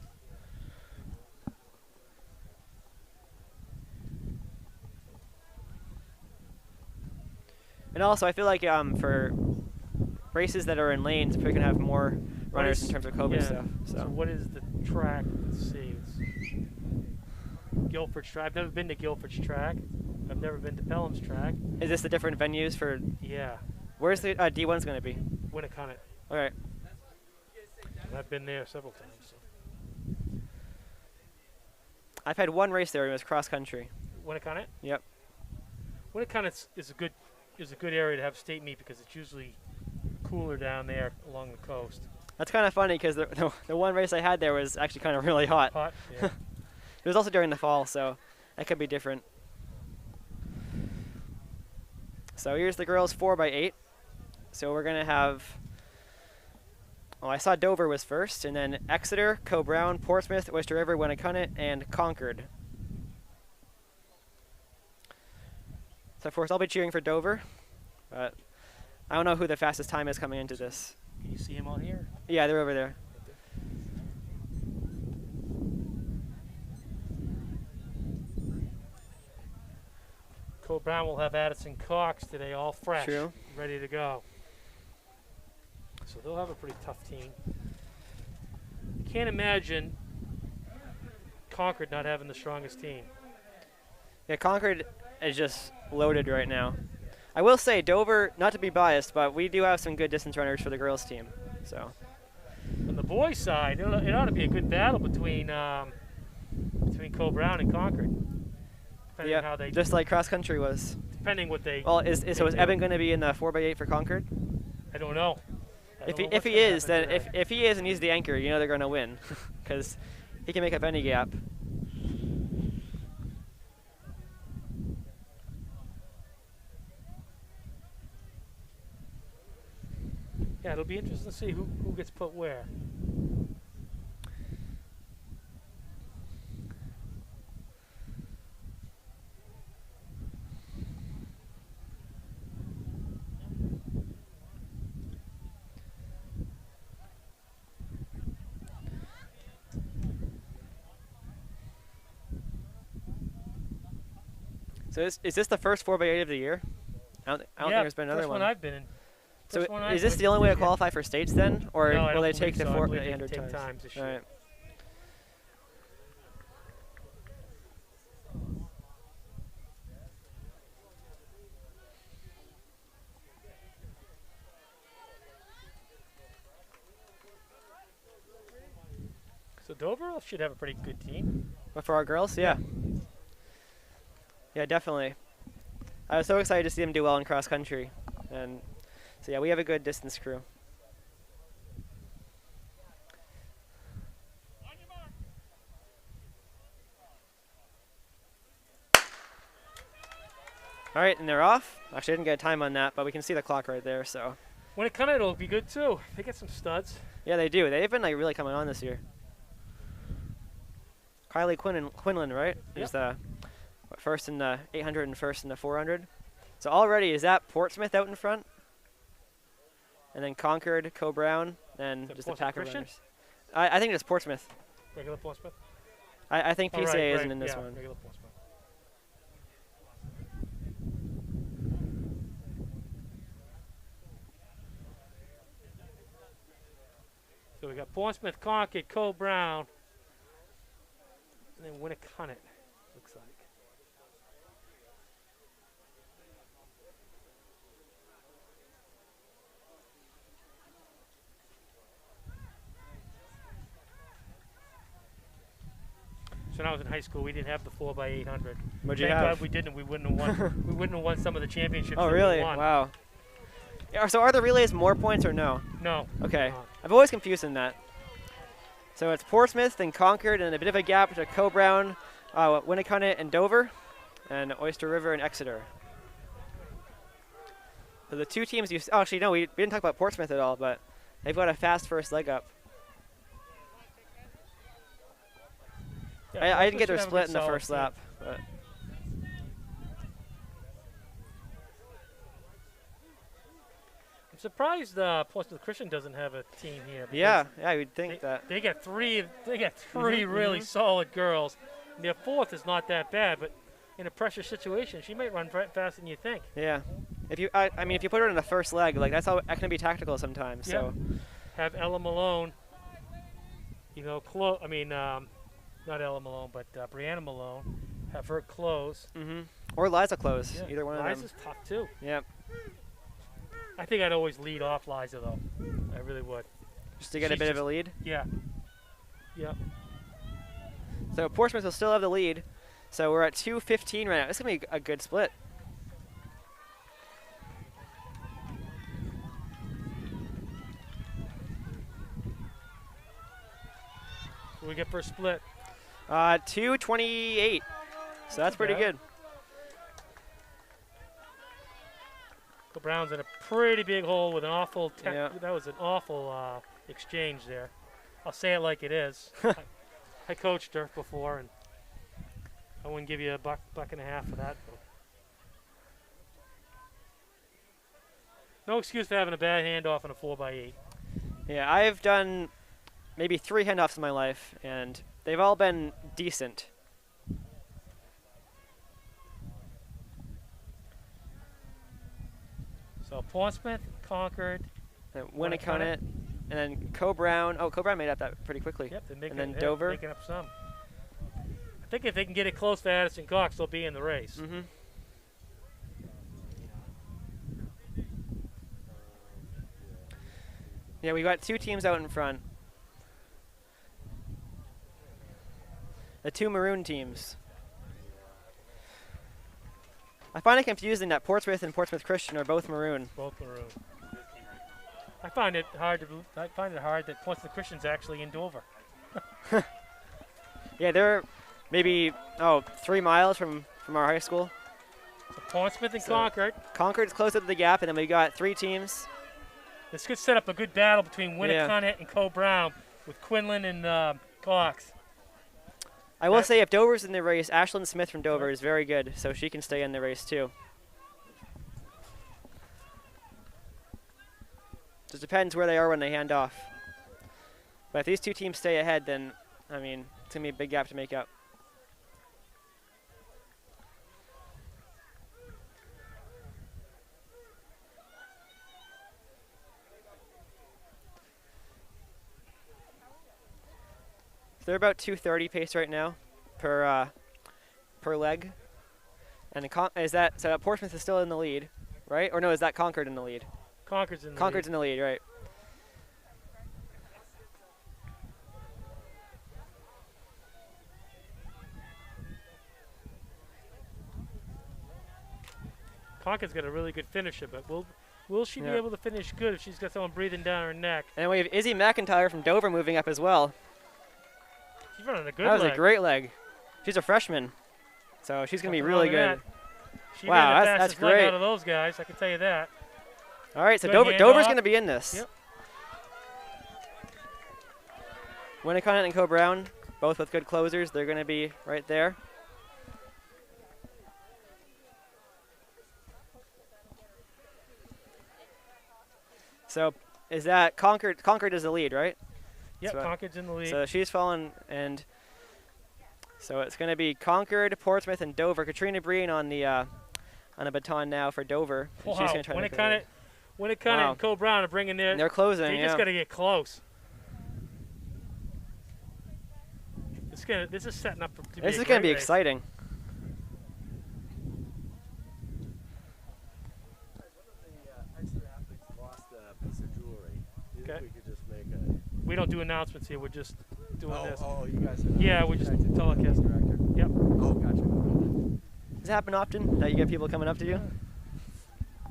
And also, I feel like for races that are in lanes, we're gonna have more runners in terms of COVID yeah. stuff. So So what is the track? Let's see. It's Guilford's track. I've never been to Guilford's track. I've never been to Pelham's track. is this the different venues for? Yeah. Where's the D1's gonna be? Winnicott. All right. I've been there several times. So. I've had one race there. It was cross country. Winnicott. Yep. Winnicott is a good area to have state meet because it's usually cooler down there along the coast. That's kind of funny because the one race I had there was actually kind of really hot. Hot. Yeah. It was also during the fall, so that could be different. So here's the girls 4x8. So we're gonna have. Oh, I saw Dover was first, and then Exeter, Co-Brown, Portsmouth, Oyster River, Winnacunnet, and Concord. So of course I'll be cheering for Dover, but I don't know who the fastest time is coming into this. Can you see him on here? Yeah, they're over there. Co-Brown will have Addison Cox today, all fresh, True. ready to go. So they'll have a pretty tough team. Can't imagine Concord not having the strongest team. Yeah, Concord is just loaded right now. I will say Dover, not to be biased, but we do have some good distance runners for the girls team. So On the boys' side, it ought to be a good battle between Co-Brown and Concord. Depending on how yeah, they, just like cross country was. depending what they. Well, so is do. Evan going to be in the 4x8 for Concord? I don't know. I don't know If what's he gonna is, happen then today. if he is and he's the anchor, you know they're going to win, because he can make up any gap. Yeah, it'll be interesting to see who gets put where. So is this the first 4x8 of the year? I don't Yeah, think there's been another first one. I've been in. So First one I've is this been the only way to in. qualify for states then, or No, I will don't they take believe the so. I 4 believe they 800 take times? times this All year. right. So Dover should have a pretty good team. But for our girls, yeah. Yeah, definitely. I was so excited to see them do well in cross country, and so yeah, we have a good distance crew. All right, and they're off. Actually, I didn't get a time on that, but we can see the clock right there. So When it comes, it'll be good too. They get some studs. yeah, they do. They've been like really coming on this year. Kylie Quinlan, right? Who's the first in the 800 and first in the 400. So already, is that Portsmouth out in front? And then Concord, Co-Brown, then Is that just the Portsmouth Packer Christian? runners. I think it's Portsmouth. Regular Portsmouth. I think Oh, PCA right, isn't in this yeah, one. Regular Portsmouth. So we got Portsmouth, Concord, Co-Brown, and then Winnacunnet, looks like. So when I was in high school, we didn't have the 4x800. What'd you Thank have? God we didn't. We wouldn't have won. We wouldn't have won some of the championships. Oh, that we really? won. Wow. Yeah, so are the relays more points or no? No. Okay. I've always confused in that. So it's Portsmouth and Concord, and a bit of a gap to Co-Brown, Winnacunnet, and Dover, and Oyster River and Exeter. So the two teams you actually no, we didn't talk about Portsmouth at all, but they've got a fast first leg up. Yeah, I didn't get their should have a split good in the solid first team. lap, but I'm surprised Portsmouth Christian doesn't have a team here. because yeah, you'd they, think that. they got three. They got 3 Mhm, really mhm. solid girls. And their fourth is not that bad, but in a pressure situation, she might run faster than you think. Yeah. If you, I mean, if you put her in the first leg, like that's how that can be tactical sometimes. Yeah. So Have Ella Malone. You know, not Ella Malone, but Brianna Malone. Have her close. or Liza close, Yeah. either one of them. Liza's tough too. Yep. I think I'd always lead off Liza though. I really would. Just to get a She's bit of just- a lead. Yeah. Yep. So Portsmouth will still have the lead. So we're at 2:15 right now. It's gonna be a good split. So we get first split. 2:28. So that's pretty bad. good. Brown's in a pretty big hole with an awful. Yeah. That was an awful exchange there. I'll say it like it is. I coached her before, and I wouldn't give you a buck and a half for that. No excuse for having a bad handoff on a 4x8. Yeah, I've done maybe 3 handoffs in my life, and they've all been decent. So Portsmouth, Concord. Winnicott, and then Co-Brown. Oh, Co-Brown made up that pretty quickly. Yep, they're making, and then Dover. making up some. I think if they can get it close to Addison Cox, they'll be in the race. Mm-hmm. Yeah, we got 2 teams out in front. The 2 maroon teams. I find it confusing that Portsmouth and Portsmouth Christian are both maroon. Both maroon. I find it hard that Portsmouth Christian's actually in Dover. Yeah, they're maybe 3 miles from our high school. So Portsmouth and So- Concord. Concord's close up to the gap, and then we got 3 teams. This could set up a good battle between Yeah. Winnicott and Co-Brown with Quinlan and Cox. I will say, if Dover's in the race, Ashlyn Smith from Dover is very good, so she can stay in the race too. Just depends where they are when they hand off. But if these 2 teams stay ahead, then, I mean, it's going to be a big gap to make up. So they're about 2:30 pace right now per leg. And so Portsmouth is still in the lead, right? Or no, is that Concord in the lead? Concord's in the Concord's lead. in the lead, right? Concord's got a really good finisher, but will she be Yeah. able to finish good if she's got someone breathing down her neck? And we have Izzy Mcintyre from Dover moving up as well. She's running a good That was leg. a great leg. She's a freshman, so she's going to be Nothing really wrong good. with that. She Wow, ran the that's fastest leg great. out of those guys, I can tell you that. All right, so Good Dover's handoff. going to be in this. Yep. Winnicott and Co-Brown, both with good closers. They're going to be right there. So is that Concord? Concord is the lead, right? Yep, So- Concord's in the lead. So she's fallen, and so it's going to be Concord, Portsmouth, and Dover. Katrina Breen on the baton now for Dover. And wow, she's going to try to make the lead. Winnicott Wow. and Co-Brown are bringing their. And they're closing. They Yeah. just got to get close. This is setting up to be This a is going to great be race. exciting. One of the extra athletes lost a piece of jewelry. Do you Okay. think we could just make a... We don't do announcements here. We're just doing this. Oh, you guys are... Yeah, we're just telecast. Director. Yep. Oh, gotcha. Does it happen often that you get people coming up to you?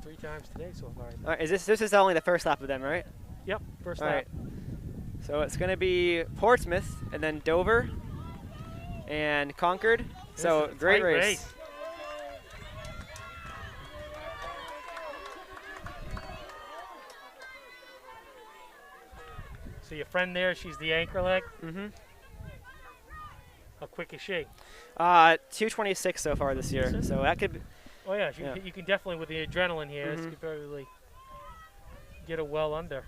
3 times today so far. All right, this is only the first lap of them, right? Yep, first All lap. right. So it's going to be Portsmouth and then Dover and Concord. This So is a great tight race. So your friend there, she's the anchor leg. Mm-hmm. How quick is she? 2:26 so far this year. Is it? So that could. Oh yeah, Yeah. you can definitely with the adrenaline here, this Mhm. could probably get her well under.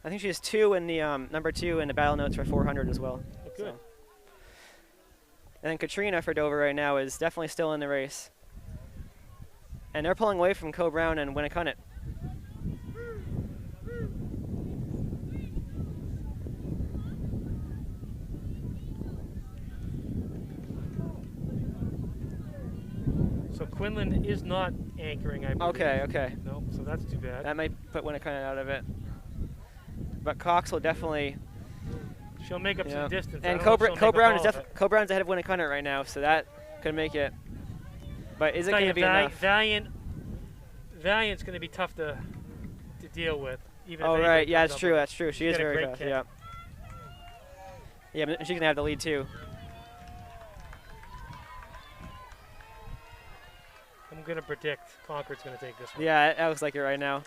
I think she's 2 in the number 2 in the battle notes for 400 as well. Oh, good. So. And then Katrina for Dover right now is definitely still in the race. And they're pulling away from Co-Brown and Winnicott. So Quinlan is not anchoring, I believe. Okay. No, so that's too bad. That might put Winnicott out of it. But Cox will definitely. She'll make up Yeah. some distance. I And don't know if she'll make up Co-Brown is all of it. Co-Brown's ahead of Winnicott right now, so that could make it. But is it Tell going you, to be enough? Valiant's going to be tough to deal with. Even Oh if right, anybody yeah, comes that's up true. with That's true. She is got a very great fast. kick. Yeah. Yeah, but she's gonna have the lead too. I'm gonna predict Concord's gonna take this one. Yeah, that looks like it right now.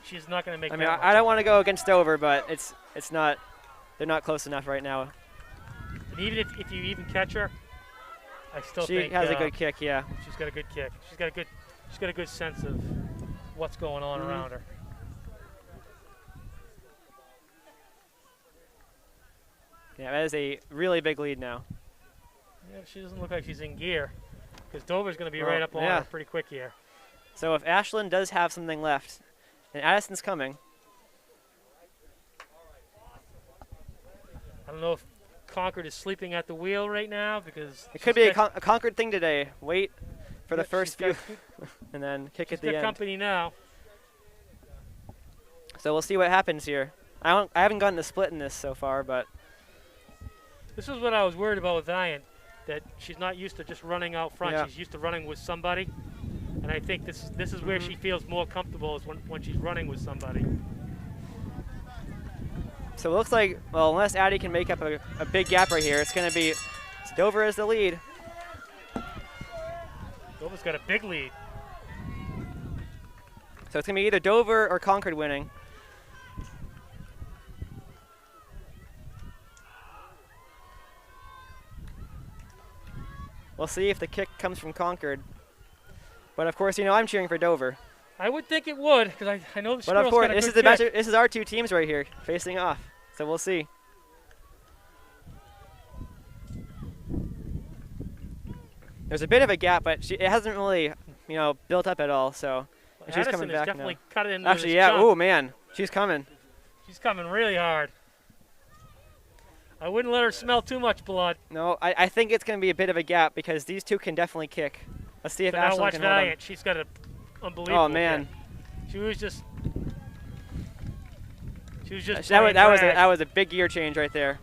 She's not gonna make. I mean, that I don't much. want to go against Dover, but it's not. They're not close enough right now. And even if you even catch her, I still She think has a good kick, yeah. she's got a good kick. She's got a good sense of what's going on around her. Yeah, that is a really big lead now. Yeah, she doesn't look like she's in gear, because Dover's going to be Well, right up on yeah. her pretty quick here. So if Ashland does have something left, and Addison's coming, I don't know if Concord is sleeping at the wheel right now, because it could be a Concord thing today. Wait for the Yep, first she's few, got- and then kick she's at the got end. company now. So we'll see what happens here. I haven't gotten a split in this so far, but This is what I was worried about with Valiant, that she's not used to just running out front. Yeah. She's used to running with somebody, and I think this is where she feels more comfortable, is when she's running with somebody. so it looks like, well, unless Addie can make up a big gap right here, it's going to be Dover as the lead. Dover's got a big lead. So it's going to be either Dover or Concord winning. We'll see if the kick comes from Concord. But of course, I'm cheering for Dover. I would think it would, because I know the But of girl's course, got a this good is the kick. match. This is our two teams right here facing off. So we'll see. There's a bit of a gap, but it hasn't really, built up at all. So and she's Addison coming has back definitely now. cut it into Actually, this yeah. jump. Oh man, she's coming. She's coming really hard. I wouldn't let her smell too much blood. No, I think it's going to be a bit of a gap because these two can definitely kick. Let's see if But now Ashland watch can hold 'em. Valiant. She's got an unbelievable Oh man, kick. She was just that playing drag. was a big gear change right there.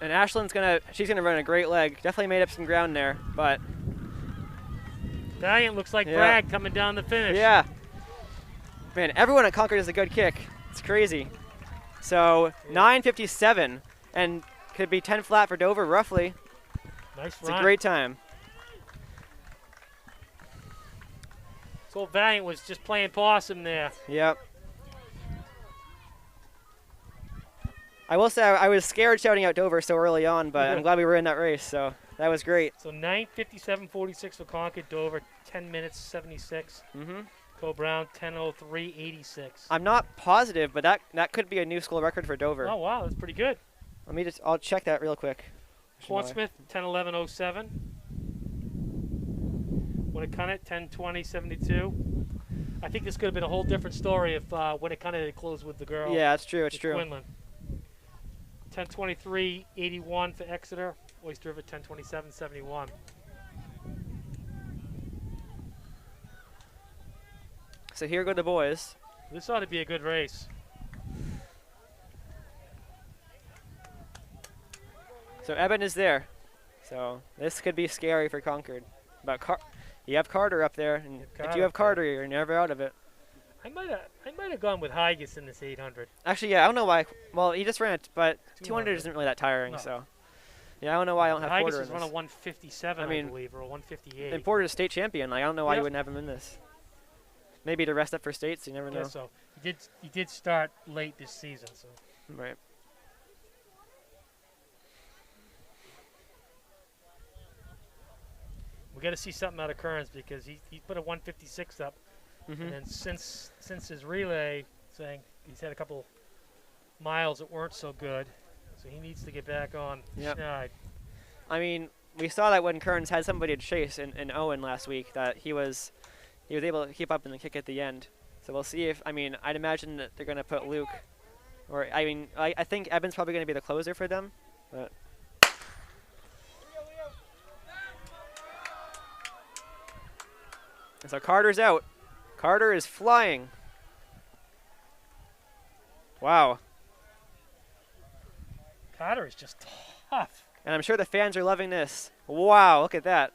And she's gonna run a great leg. Definitely made up some ground there, but Valiant looks like Yeah. Bragg coming down the finish. yeah. Man, everyone at Concord has a good kick. It's crazy. So 9:57, and could be 10 flat for Dover roughly. Nice It's run. a great time. So Valiant was just playing possum there. Yep. I will say I was scared shouting out Dover so early on, but I'm glad we were in that race. So that was great. So 9:57.46 for Concord. Dover 10 minutes 76. Mm-hmm. Cole Brown 10:03.86. I'm not positive, but that could be a new school record for Dover. Oh wow, that's pretty good. I'll check that real quick. Portsmouth 10:11.07. Winnicott 10:20.72. I think this could have been a whole different story if Winnicott had closed with the girl. Yeah, it's true. It's with true. Quinlan. 10:23.81 for Exeter. Oyster River 10:27.71. So here go the boys. This ought to be a good race. So Eben is there. So this could be scary for Concord. But you have Carter up there, and if Carter you have up there. Carter, you're never out of it. I might have gone with Higas in this 800. Actually, yeah, I don't know why. Well, he just ran it, but 200 200 isn't really that tiring. No. So yeah, I don't know why I don't have Higas Porter is in run a this. 157, I mean, believe, or a 158. And Porter's state champion. Like, I don't know why you Yep. wouldn't have him in this. Maybe to rest up for states. You never know. Yeah, so he did start late this season. So Right. we got to see something out of Kearns, because he put a 156 up, Mhm. and then since his relay, saying he's had a couple miles that weren't so good, so he needs to get back on Yep. schneid. I mean, we saw that when Kearns had somebody to chase in Owen last week, that he was able to keep up in the kick at the end. So we'll see if, I'd imagine that they're going to put Luke, or, I think Eben's probably going to be the closer for them. But and so Carter's out. Carter is flying. Wow. Carter is just tough. And I'm sure the fans are loving this. Wow, look at that.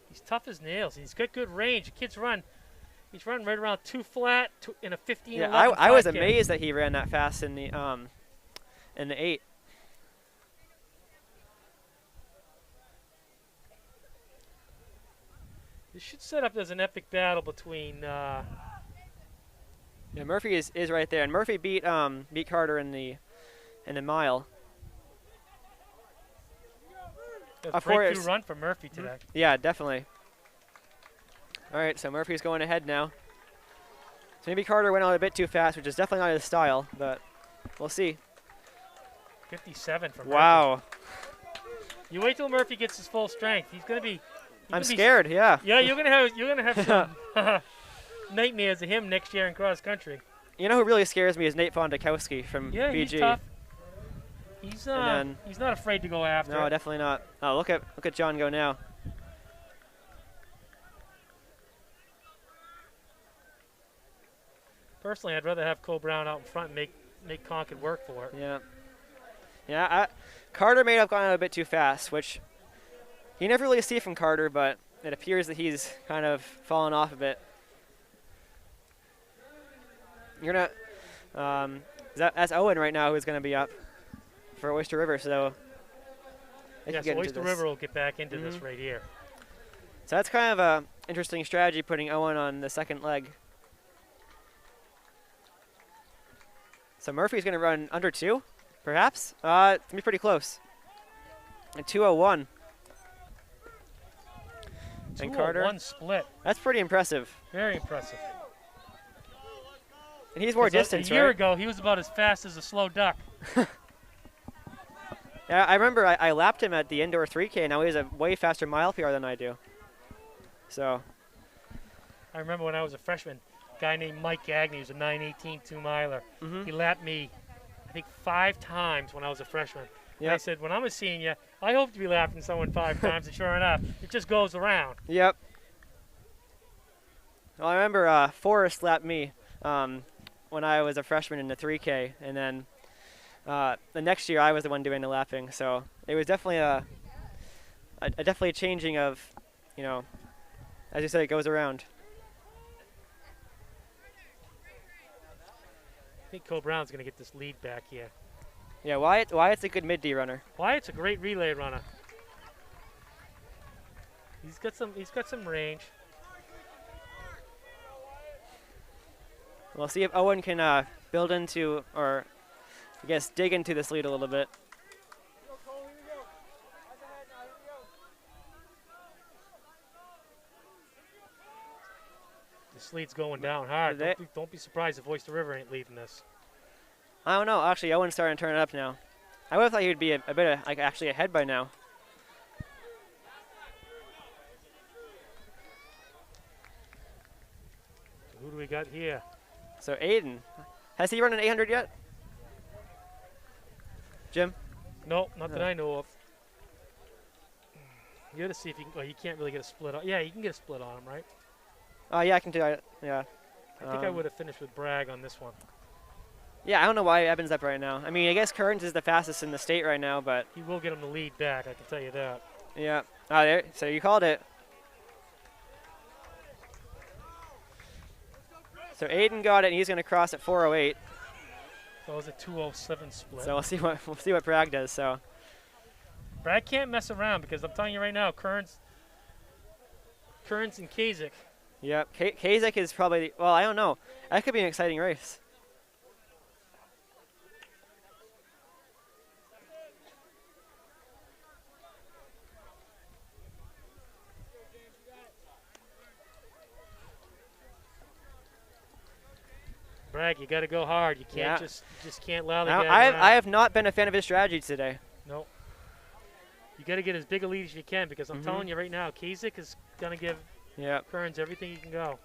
He's tough as nails. He's got good range. The kid's he's running right around 2 flat in a 15. Yeah, 11 I was 5K. amazed that he ran that fast in the 8. This should set up as an epic battle between. Yeah, Murphy is right there, and Murphy beat Carter in the mile. A Of breakthrough course. run for Murphy today. Yeah, definitely. All right, so Murphy's going ahead now. So maybe Carter went out a bit too fast, which is definitely not his style, but we'll see. 57 for Murphy. Wow. You wait till Murphy gets his full strength. He's gonna be. I'm scared, yeah. Yeah, you're gonna have some nightmares of him next year in cross country. You know who really scares me is Nate Fondakowski from Yeah, BG. he's tough. He's then- he's not afraid to go after. No, it. definitely not. Oh, look at John go now. Personally, I'd rather have Cole Brown out in front and make Concord work for it. Yeah. Yeah, Carter may have gone out a bit too fast, which you never really see from Carter, but it appears that he's kind of fallen off a bit. You're gonna, that's Owen right now who's gonna be up for Oyster River, so they Yeah, can so get into Oyster this. River will get back into this right here. So that's kind of a interesting strategy, putting Owen on the second leg. So Murphy's gonna run under 2, perhaps. It's gonna be pretty close. A 2:01. And Carter. 201 split. That's pretty impressive. Very impressive. And he's more 'Cause distance, a year right? ago, he was about as fast as a slow duck. Yeah, I remember I lapped him at the indoor 3K. Now he has a way faster mile PR than I do. So. I remember when I was a freshman, a guy named Mike Gagney was a 9:18 2-miler. He lapped me, I think, 5 times when I was a freshman. And I Yep. said, when I'm a senior, I hope to be lapping someone 5 times, and sure enough, it just goes around. Yep. Well, I remember Forrest lapped me when I was a freshman in the 3K, and then the next year I was the one doing the lapping. So it was definitely a definitely changing of, you know, as you said, it goes around. I think Cole Brown's going to get this lead back here. Yeah, Wyatt's a good mid-D runner. Wyatt's a great relay runner. He's got some range. We'll see if Owen can build into, or I guess dig into this lead a little bit. This lead's going down hard. They- Don't be surprised if Oyster River ain't leading this. I don't know. Actually, Owen's starting to turn it up now. I would have thought he would be a bit like actually ahead by now. So who do we got here? So Aiden, has he run an 800 yet? Jim? No, not that I know of. You got to see if you can. Well, you can't really get a split on. Yeah, you can get a split on him, right? Oh yeah, I can do it. Yeah. I think I would have finished with Bragg on this one. Yeah, I don't know why Evans up right now. I mean, I guess Kearns is the fastest in the state right now, but He will get him the lead back, I can tell you that. yeah. Oh, there. So you called it. So Aiden got it, and he's going to cross at 4:08. So it was a 207 split. So we'll see what Bragg does. So Bragg can't mess around because I'm telling you right now, Kearns and Kasich. yep, Kasich is probably well. I don't know. That could be an exciting race. Bragg, you got to go hard. You can't Yeah. just can't allow the Now, guy I have not been a fan of his strategy today. No. You got to get as big a lead as you can because I'm Mhm. telling you right now, Kasich is going to give Yep. Kearns everything he can go.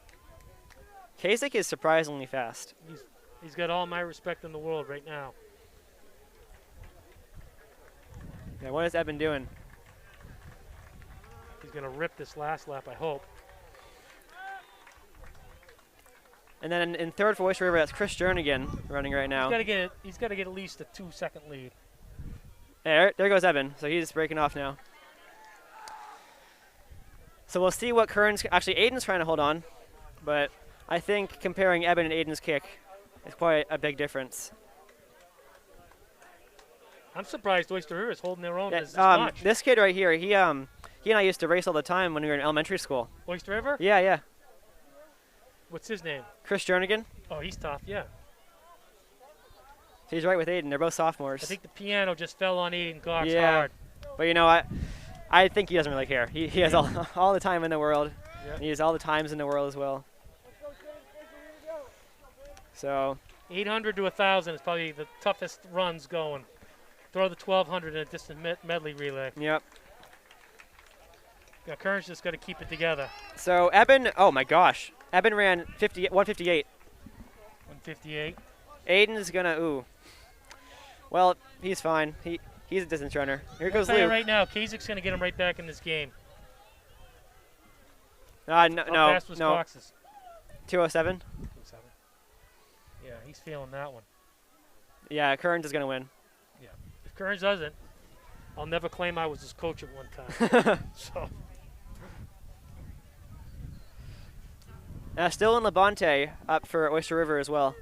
Kasich is surprisingly fast. He's got all my respect in the world right now. Yeah, what is Eben doing? He's going to rip this last lap, I hope. And then in third for Oyster River, that's Chris Jernigan running right now. He's got to get at least a 2-second lead. There goes Eben. So he's breaking off now. So we'll see what Kearns. Actually, Aiden's trying to hold on, but I think comparing Eben and Aiden's kick is quite a big difference. I'm surprised Oyster River is holding their own Yeah, as much. this kid right here, He and I used to race all the time when we were in elementary school. Oyster River? Yeah, yeah. What's his name? Chris Jernigan. Oh, he's tough, yeah. He's right with Aiden. They're both sophomores. I think the piano just fell on Aiden Cox Yeah. hard. But you know what? I think he doesn't really care. He has all the time in the world. Yep. He has all the times in the world as well. So 800 to 1,000 is probably the toughest runs going. Throw the 1,200 in a distant medley relay. yep. Now, Kern's just got to keep it together. So Eben, oh my gosh, Eben ran 158. 158. Aiden's gonna Well, he's fine. He's a distance runner. Here goes I'll tell you Luke. right now, Kazik's going to get him right back in this game. No, How no, fast was no. Cox's? 207. 207. Yeah, he's feeling that one. Yeah, Kearns is gonna win. If Kearns doesn't, I'll never claim I was his coach at one time. So, Still in Labonte up for Oyster River as well.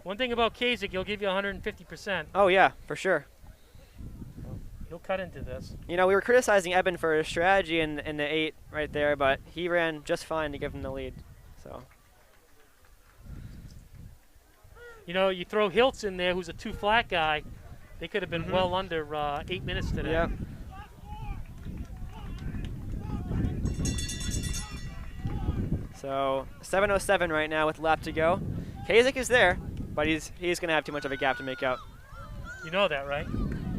one thing about Kazik, he'll give you 150%. Oh yeah, for sure. He'll cut into this. You know, we were criticizing Eben for his strategy in the 8 right there, but he ran just fine to give him the lead. So You know, you throw Hiltz in there, who's a 2 flat guy. They could have been well under 8 minutes today. Yep. So 7:07 right now with a lap to go. Kazik is there, but he's gonna have too much of a gap to make up. You know that, right?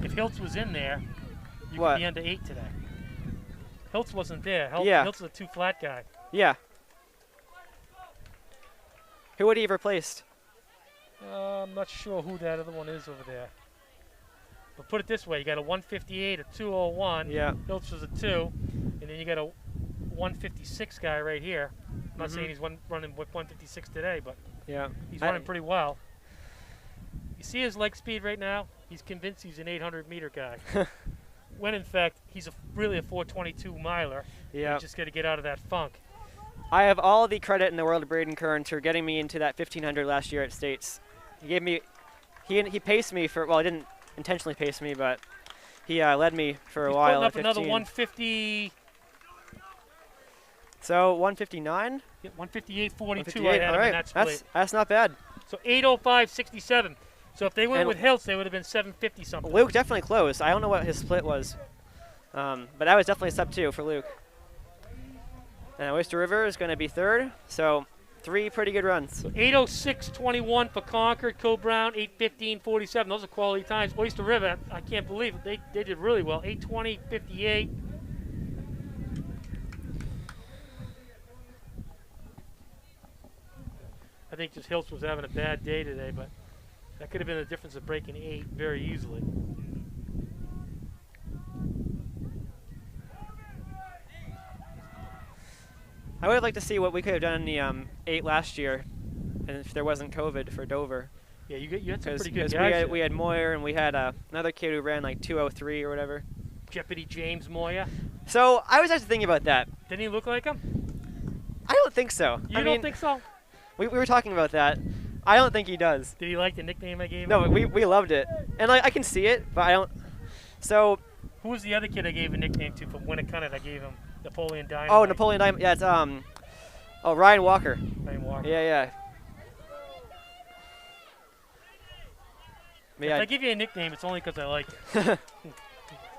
If Hiltz was in there, you What? could be under 8 today. Hiltz wasn't there. Yeah. Hiltz is a 2 flat guy. Yeah. Who would he have replaced? I'm not sure who that other one is over there. But put it this way, you got a 158, a 201. Yeah. Hiltz was a 2. And then you got a 156 guy right here. I'm not saying he's running with 156 today, but Yeah. he's running pretty well. You see his leg speed right now? He's convinced he's an 800-meter guy. When, in fact, he's really a 422 miler. Yeah. He's just got to get out of that funk. I have all the credit in the world to Braden Kearns for getting me into that 1500 last year at States. He gave me, he paced me for, well, he didn't intentionally pace me, but he led me for a He's while. putting up at another 15. 150. So 159. Yeah, 158.42. I 158. had All him in right, that split. that's not bad. So 8:05.67. So if they went And with Hiltz, they would have been 750 something. Luke definitely close. I don't know what his split was, but that was definitely a sub 2 for Luke. And Oyster River is going to be third, so 3 pretty good runs. 8:06.21 for Concord. Co Brown 8:15.47. Those are quality times. Oyster River, I can't believe it. They did really well. 8:20.58. I think just Hiltz was having a bad day today, but that could have been the difference of breaking 8 very easily. I would have liked to see what we could have done in the 8 last year, and if there wasn't COVID for Dover. Yeah, you had some Because pretty good we guys. had, we had Moyer and we had another kid who ran like 203 or whatever. Jeopardy James Moya. So I was actually thinking about that. Didn't he look like him? I don't think so. You I don't mean, think so? we were talking about that. I don't think he does. Did he like the nickname I gave him? No, we loved it, and like I can see it, but I don't. So Who was the other kid I gave a nickname to from Winnicott? I gave him Napoleon Dynamite. oh, Napoleon Diamond. Yeah, it's Ryan Walker. Ryan Walker. Yeah, yeah. If I give you a nickname, it's only because I like it.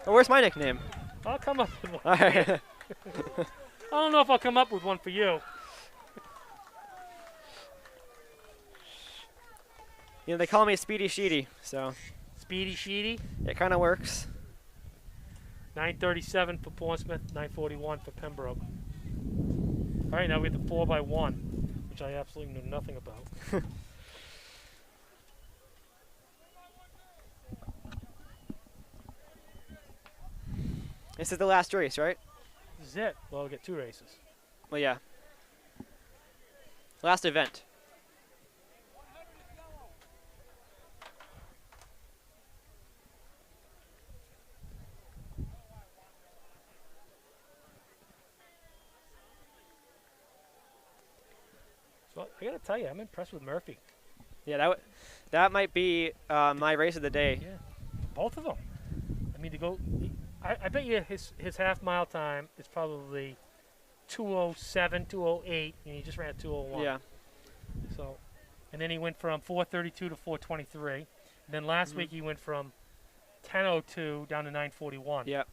Well, where's my nickname? I'll come up with one. All right. I don't know if I'll come up with one for you. You know, they call me Speedy Sheedy, so Speedy Sheedy, it kind of works. 9:37 for Portsmouth, 9:41 for Pembroke. All right, now we have the 4x1, which I absolutely knew nothing about. This is the last race, right? This is it. Well, we get 2 races. Well, yeah. Last event. So I got to tell you, I'm impressed with Murphy. Yeah, that might be my race of the day. Yeah, both of them. I mean, to go I bet you his half mile time is probably 2:07, 2:08, and he just ran a 2:01. Yeah. So, and then he went from 4:32 to 4:23. And then last Mhm. week he went from 10:02 down to 9:41. Yep.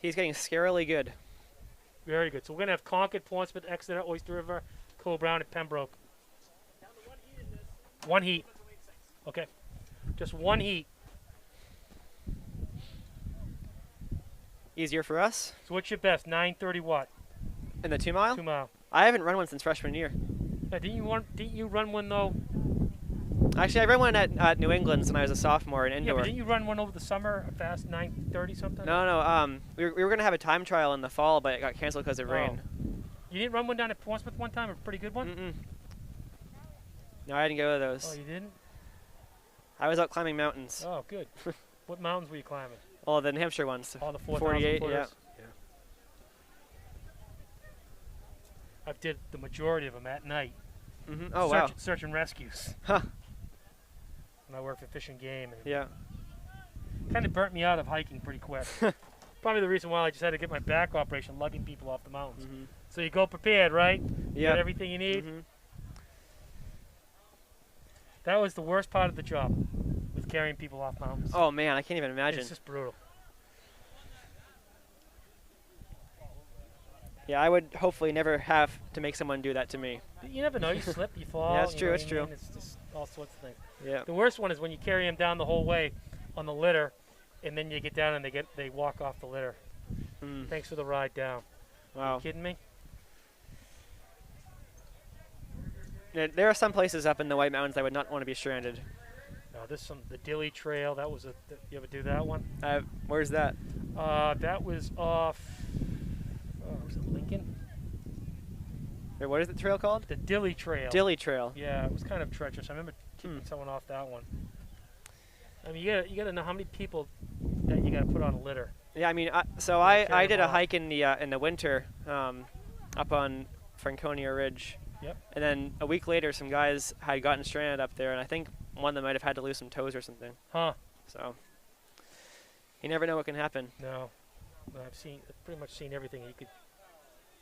He's getting scarily good. Very good. So we're gonna have Concord, Portsmouth, Exeter, Oyster River, Cole Brown, and Pembroke. One heat. Okay. Just one heat. Easier for us. So what's your best? 9:30 what? In the 2 mile? 2 mile. I haven't run one since freshman year. Didn't you run one though? Actually, I ran one at New England when I was a sophomore in Yeah, indoor. but didn't you run one over the summer? A fast 9:30 something? No. We were gonna have a time trial in the fall, but it got canceled because of rain. You didn't run one down at Portsmouth one time? A pretty good one? Mm-mm. No, I didn't go to those. Oh, you didn't? I was out climbing mountains. Oh, good. What mountains were you climbing? Well, the New Hampshire ones. All the 4,000 48, footers? Yeah. I've did the majority of them at night. Mm-hmm. Oh, wow. Search and rescues. Huh. When I worked for Fish and Game. And Yeah. kind of burnt me out of hiking pretty quick. Probably the reason why I just had to get my back operation lugging people off the mountains. Mm-hmm. So you go prepared, right? You Yeah. got everything you need. Mm-hmm. That was the worst part of the job, with carrying people off mountains. Oh man, I can't even imagine. It's just brutal. Yeah, I would hopefully never have to make someone do that to me. You never know. You slip, you fall. Yeah, that's you true, know that's what I true. mean? It's just all sorts of things. Yeah. The worst one is when you carry them down the whole way on the litter, and then you get down and they walk off the litter. Mm. Thanks for the ride down. Are Wow. you kidding me? Yeah, there are some places up in the White Mountains I would not want to be stranded. No, this the Dilly Trail. That was you ever do that one? Where's that? That was off. Was it Lincoln? Wait, what is the trail called? The Dilly Trail. Dilly Trail. Yeah, it was kind of treacherous. I remember keeping someone off that one. I mean, you gotta know how many people that you gotta put on a litter. Yeah, I mean, I carry did them a off. hike in the winter up on Franconia Ridge. Yep. And then a week later, some guys had gotten stranded up there, and I think one of them might have had to lose some toes or something. Huh? So you never know what can happen. No. I've pretty much seen everything you could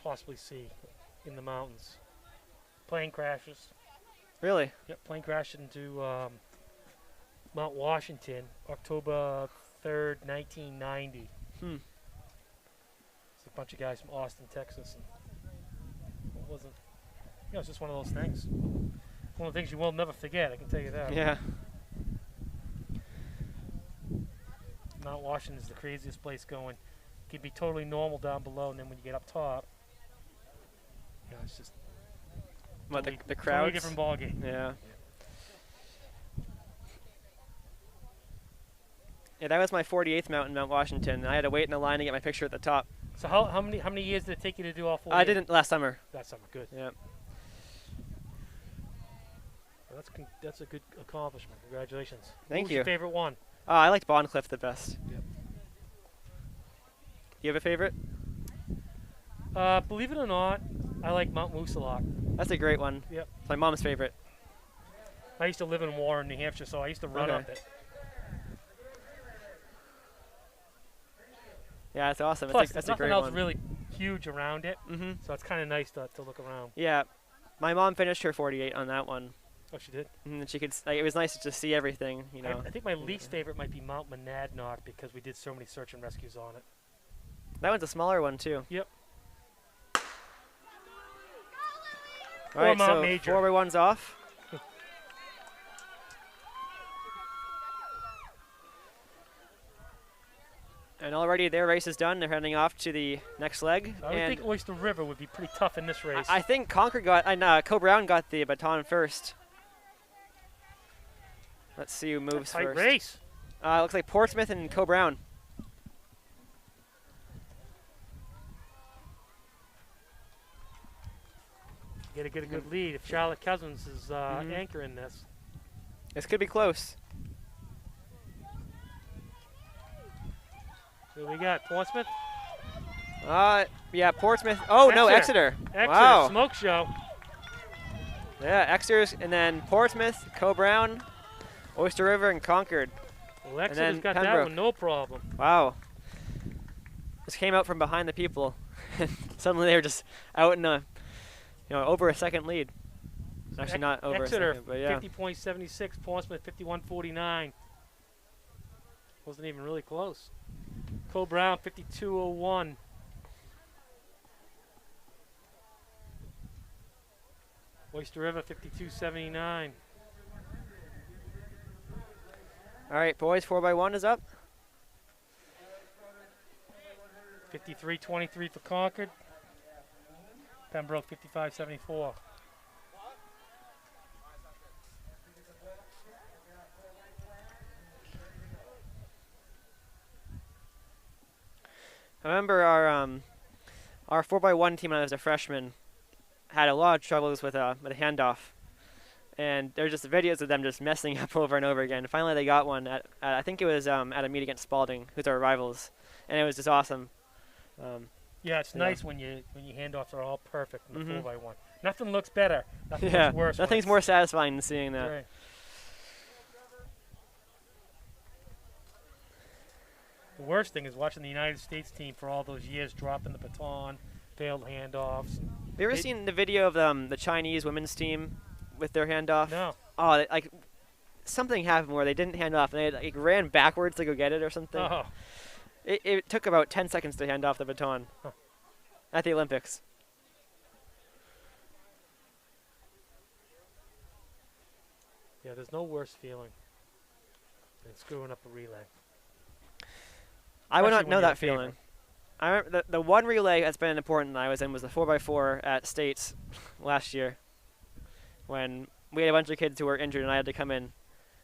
possibly see in the mountains. Plane crashes. Really? Yep, plane crashed into Mount Washington, October 3rd, 1990. Hmm. It's a bunch of guys from Austin, Texas, and it wasn't. You know, it's just one of those things. One of the things you will never forget. I can tell you that. Yeah. Mount Washington is the craziest place going. It can be totally normal down below, and then when you get up top, you know, it's just What, totally, the totally crowds? different ballgame. Yeah. Yeah, that was my 48th mountain, Mount Washington, and I had to wait in a line to get my picture at the top. So how many years did it take you to do all 4? I didn't last summer. That summer, good. Yeah. Well, that's a good accomplishment. Congratulations. Thank Who's you. your favorite one? I liked Bondcliff the best. Yep. You have a favorite? Believe it or not, I like Mount Moose a lot. That's a great one. Yep. It's my mom's favorite. I used to live in Warren, New Hampshire, so I used to run Okay. up it. Yeah, it's awesome. Plus, That's there's a great nothing else one. really huge around it, Mm-hmm. so it's kind of nice to look around. Yeah, my mom finished her 48 on that one, Oh, she did? and she could. It was nice to just see everything, you know. I think my least favorite might be Mount Monadnock because we did so many search and rescues on it. That one's a smaller one too. Yep. All right, Mount so Major. 4x1's off. And already their race is done. They're heading off to the next leg. I would and think Oyster River would be pretty tough in this race. I think Concord got, and Co Brown got the baton first. Let's see who moves Tight first. race. Looks like Portsmouth and Co Brown. Get a good lead if Charlotte Cousins is Mhm. anchoring this. This could be close. Who we got? Portsmouth? Yeah, Portsmouth. Oh no, Exeter. Exeter, Wow. smoke show. Yeah, Exeter's, and then Portsmouth, Co Brown. Oyster River and Concord. Well, Exeter's then got that Pembroke. one, no problem. Wow. This came out from behind the people. Suddenly they were just out in a, over a second lead. Actually, not over Exeter, a second, but yeah. 50.76. Portsmouth, 51.49. Wasn't even really close. Cole Brown, 52.01. Oyster River, 52.79. All right, boys, 4x1 is up. 53.23 for Concord. Pembroke, 55.74. I remember our 4x1 team when I was a freshman had a lot of troubles with a handoff. And there's just videos of them just messing up over and over again. Finally, they got one at I think it was at a meet against Spalding, who's our rivals, and it was just awesome. Yeah, it's Yeah. nice when your handoffs are all perfect in the Mhm. 4x1. Nothing looks better. Nothing Yeah, looks worse. when nothing's it's- more satisfying than seeing that. Right. The worst thing is watching the United States team for all those years dropping the baton, failed handoffs. Have you ever They- seen the video of the Chinese women's team with their handoff? No. Oh, something happened where they didn't hand off, and they like ran backwards to go get it or something. Oh, It took about 10 seconds to hand off the baton Huh. at the Olympics. yeah, there's no worse feeling than screwing up a relay. I would Especially not when know you're that a favorite. feeling. I remember the one relay that's been important that I was in was the 4x4 at States last year, when we had a bunch of kids who were injured and I had to come in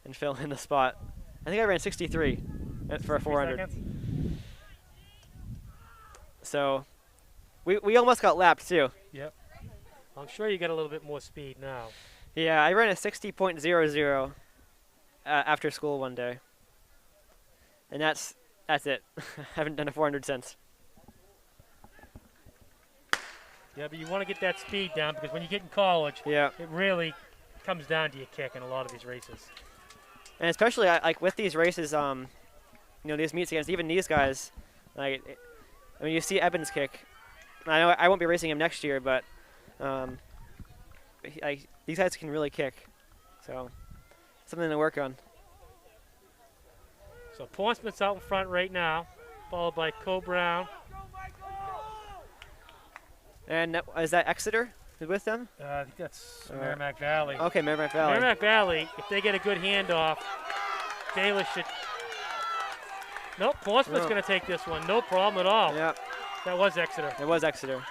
and fill in the spot. I think I ran 63 for a 3 400. seconds? So we almost got lapped too. Yep. I'm sure you got a little bit more speed now. Yeah, I ran a 60.00 after school one day, and that's it. I haven't done a 400 since. Yeah, but you want to get that speed down because when you get in college, Yeah, it really comes down to your kick in a lot of these races. and especially like with these races, these meets against even these guys, you see Evans kick. I know I won't be racing him next year, but these guys can really kick, so something to work on. So Portsmouth's out in front right now, followed by Cole Brown. And is that Exeter who's with them? I think that's Merrimack Valley. Okay, Merrimack Valley. Merrimack Valley, if they get a good handoff, Taylor should. Nope, Portsmouth's No. going to take this one. No problem at all. Yeah, That was Exeter. it was Exeter.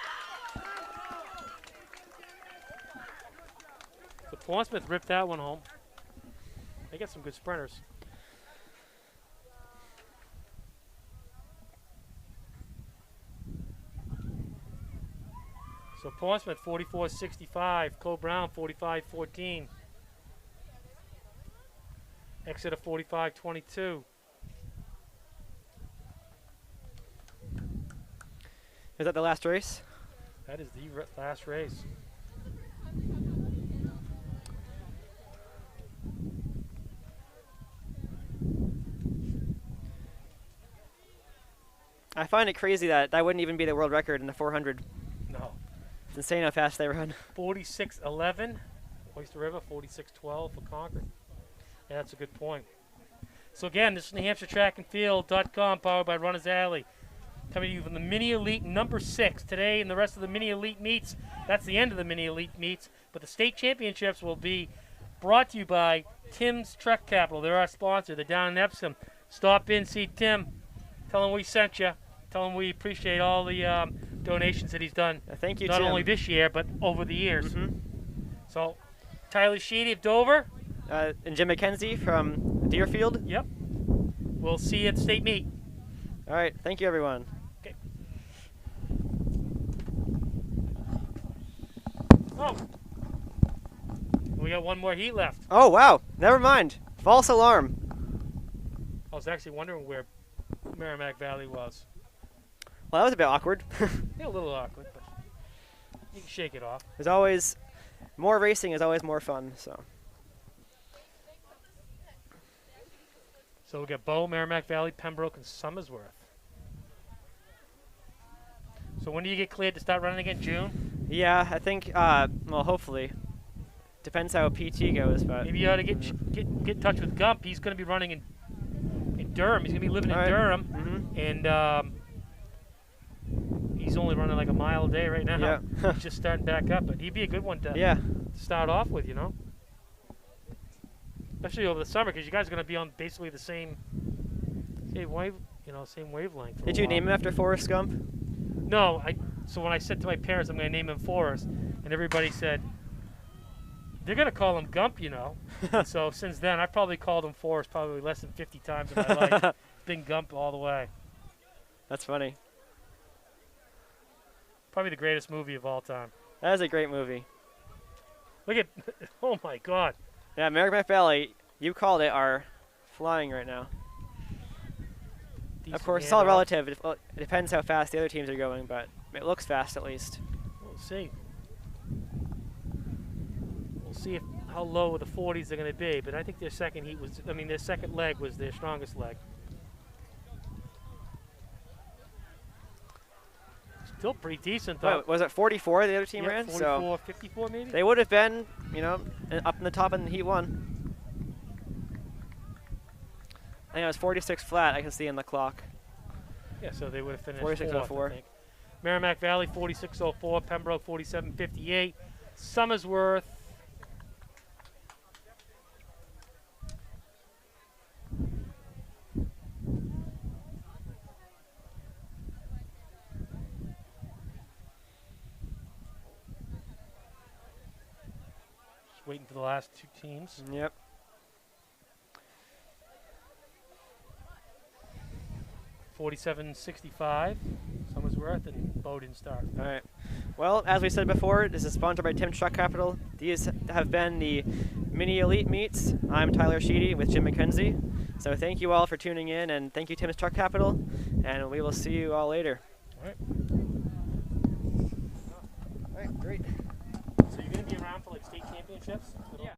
So Portsmouth ripped that one home. They got some good sprinters. So Portsmouth 44.65, Cole Brown 45.14, Exeter 45.22. Is that the last race? That is the last race. I find it crazy that wouldn't even be the world record in the 400. No. It's insane how fast they run. 46.11, Oyster River 46.12 for Concord. Yeah, that's a good point. So again, this is NewHampshireTrackAndField.com, powered by Runners Alley. Coming to you from the Mini Elite number 6 today, and the rest of the Mini Elite meets. That's the end of the Mini Elite meets, but the state championships will be brought to you by Tim's Truck Capital. They're our sponsor. They're down in Epsom. Stop in, see Tim. Tell him we sent you. Tell him we appreciate all the donations that he's done. Thank you, Not Tim. only this year, but over the years. Mhm. So, Tyler Sheedy of Dover. And Jim McKenzie from Deerfield. Yep. We'll see you at the state meet. All right, thank you, everyone. Okay. Oh. We got one more heat left. Oh, wow. Never mind. False alarm. I was actually wondering where Merrimack Valley was. Well, that was a bit awkward. Yeah, a little awkward, but you can shake it off. There's always more racing is always more fun. So So we'll get Bow, Merrimack Valley, Pembroke, and Somersworth. So when do you get cleared to start running again? June? Yeah, I think. Well, hopefully. Depends how PT goes, but. Maybe you ought to get in touch with Gump. He's going to be running in Durham. He's going to be living in All right. Durham, and he's only running like a mile a day right now. Yeah. He's just starting back up, but he'd be a good one to Yeah. start off with, you know. Especially over the summer, because you guys are going to be on basically the same wavelength. for a Did you while. name him after Forrest Gump? No, so when I said to my parents I'm going to name him Forrest, and everybody said, they're going to call him Gump, you know. And so since then, I probably called him Forrest probably less than 50 times in my life. Been Gump all the way. That's funny. Probably the greatest movie of all time. That is a great movie. Look at, oh my God. Yeah, Merrimack Valley, you called it, are flying right now. Decent Of course, it's all handoff. relative. It depends how fast the other teams are going, but it looks fast at least. We'll see. We'll see how low the 40s they're going to be, but I think their second leg was their strongest leg. Still pretty decent, though. What, was it 44 the other team Yeah, ran? 44, 54 maybe? So they would have been, you know, up in the top in Heat 1. I think it was 46 flat, I can see in the clock. Yeah, so they would have finished 46.04. fourth, I think. Merrimack Valley, 46.04. Pembroke, 47.58. Somersworth, just waiting for the last two teams. Yep. $47.65. Somersworth and Bowden start. All right. Well, as we said before, this is sponsored by Tim's Truck Capital. These have been the Mini Elite Meets. I'm Tyler Sheedy with Jim McKenzie. So thank you all for tuning in, and thank you, Tim's Truck Capital, and we will see you all later. All right. All right, great. So you're going to be around for like state championships? Yeah.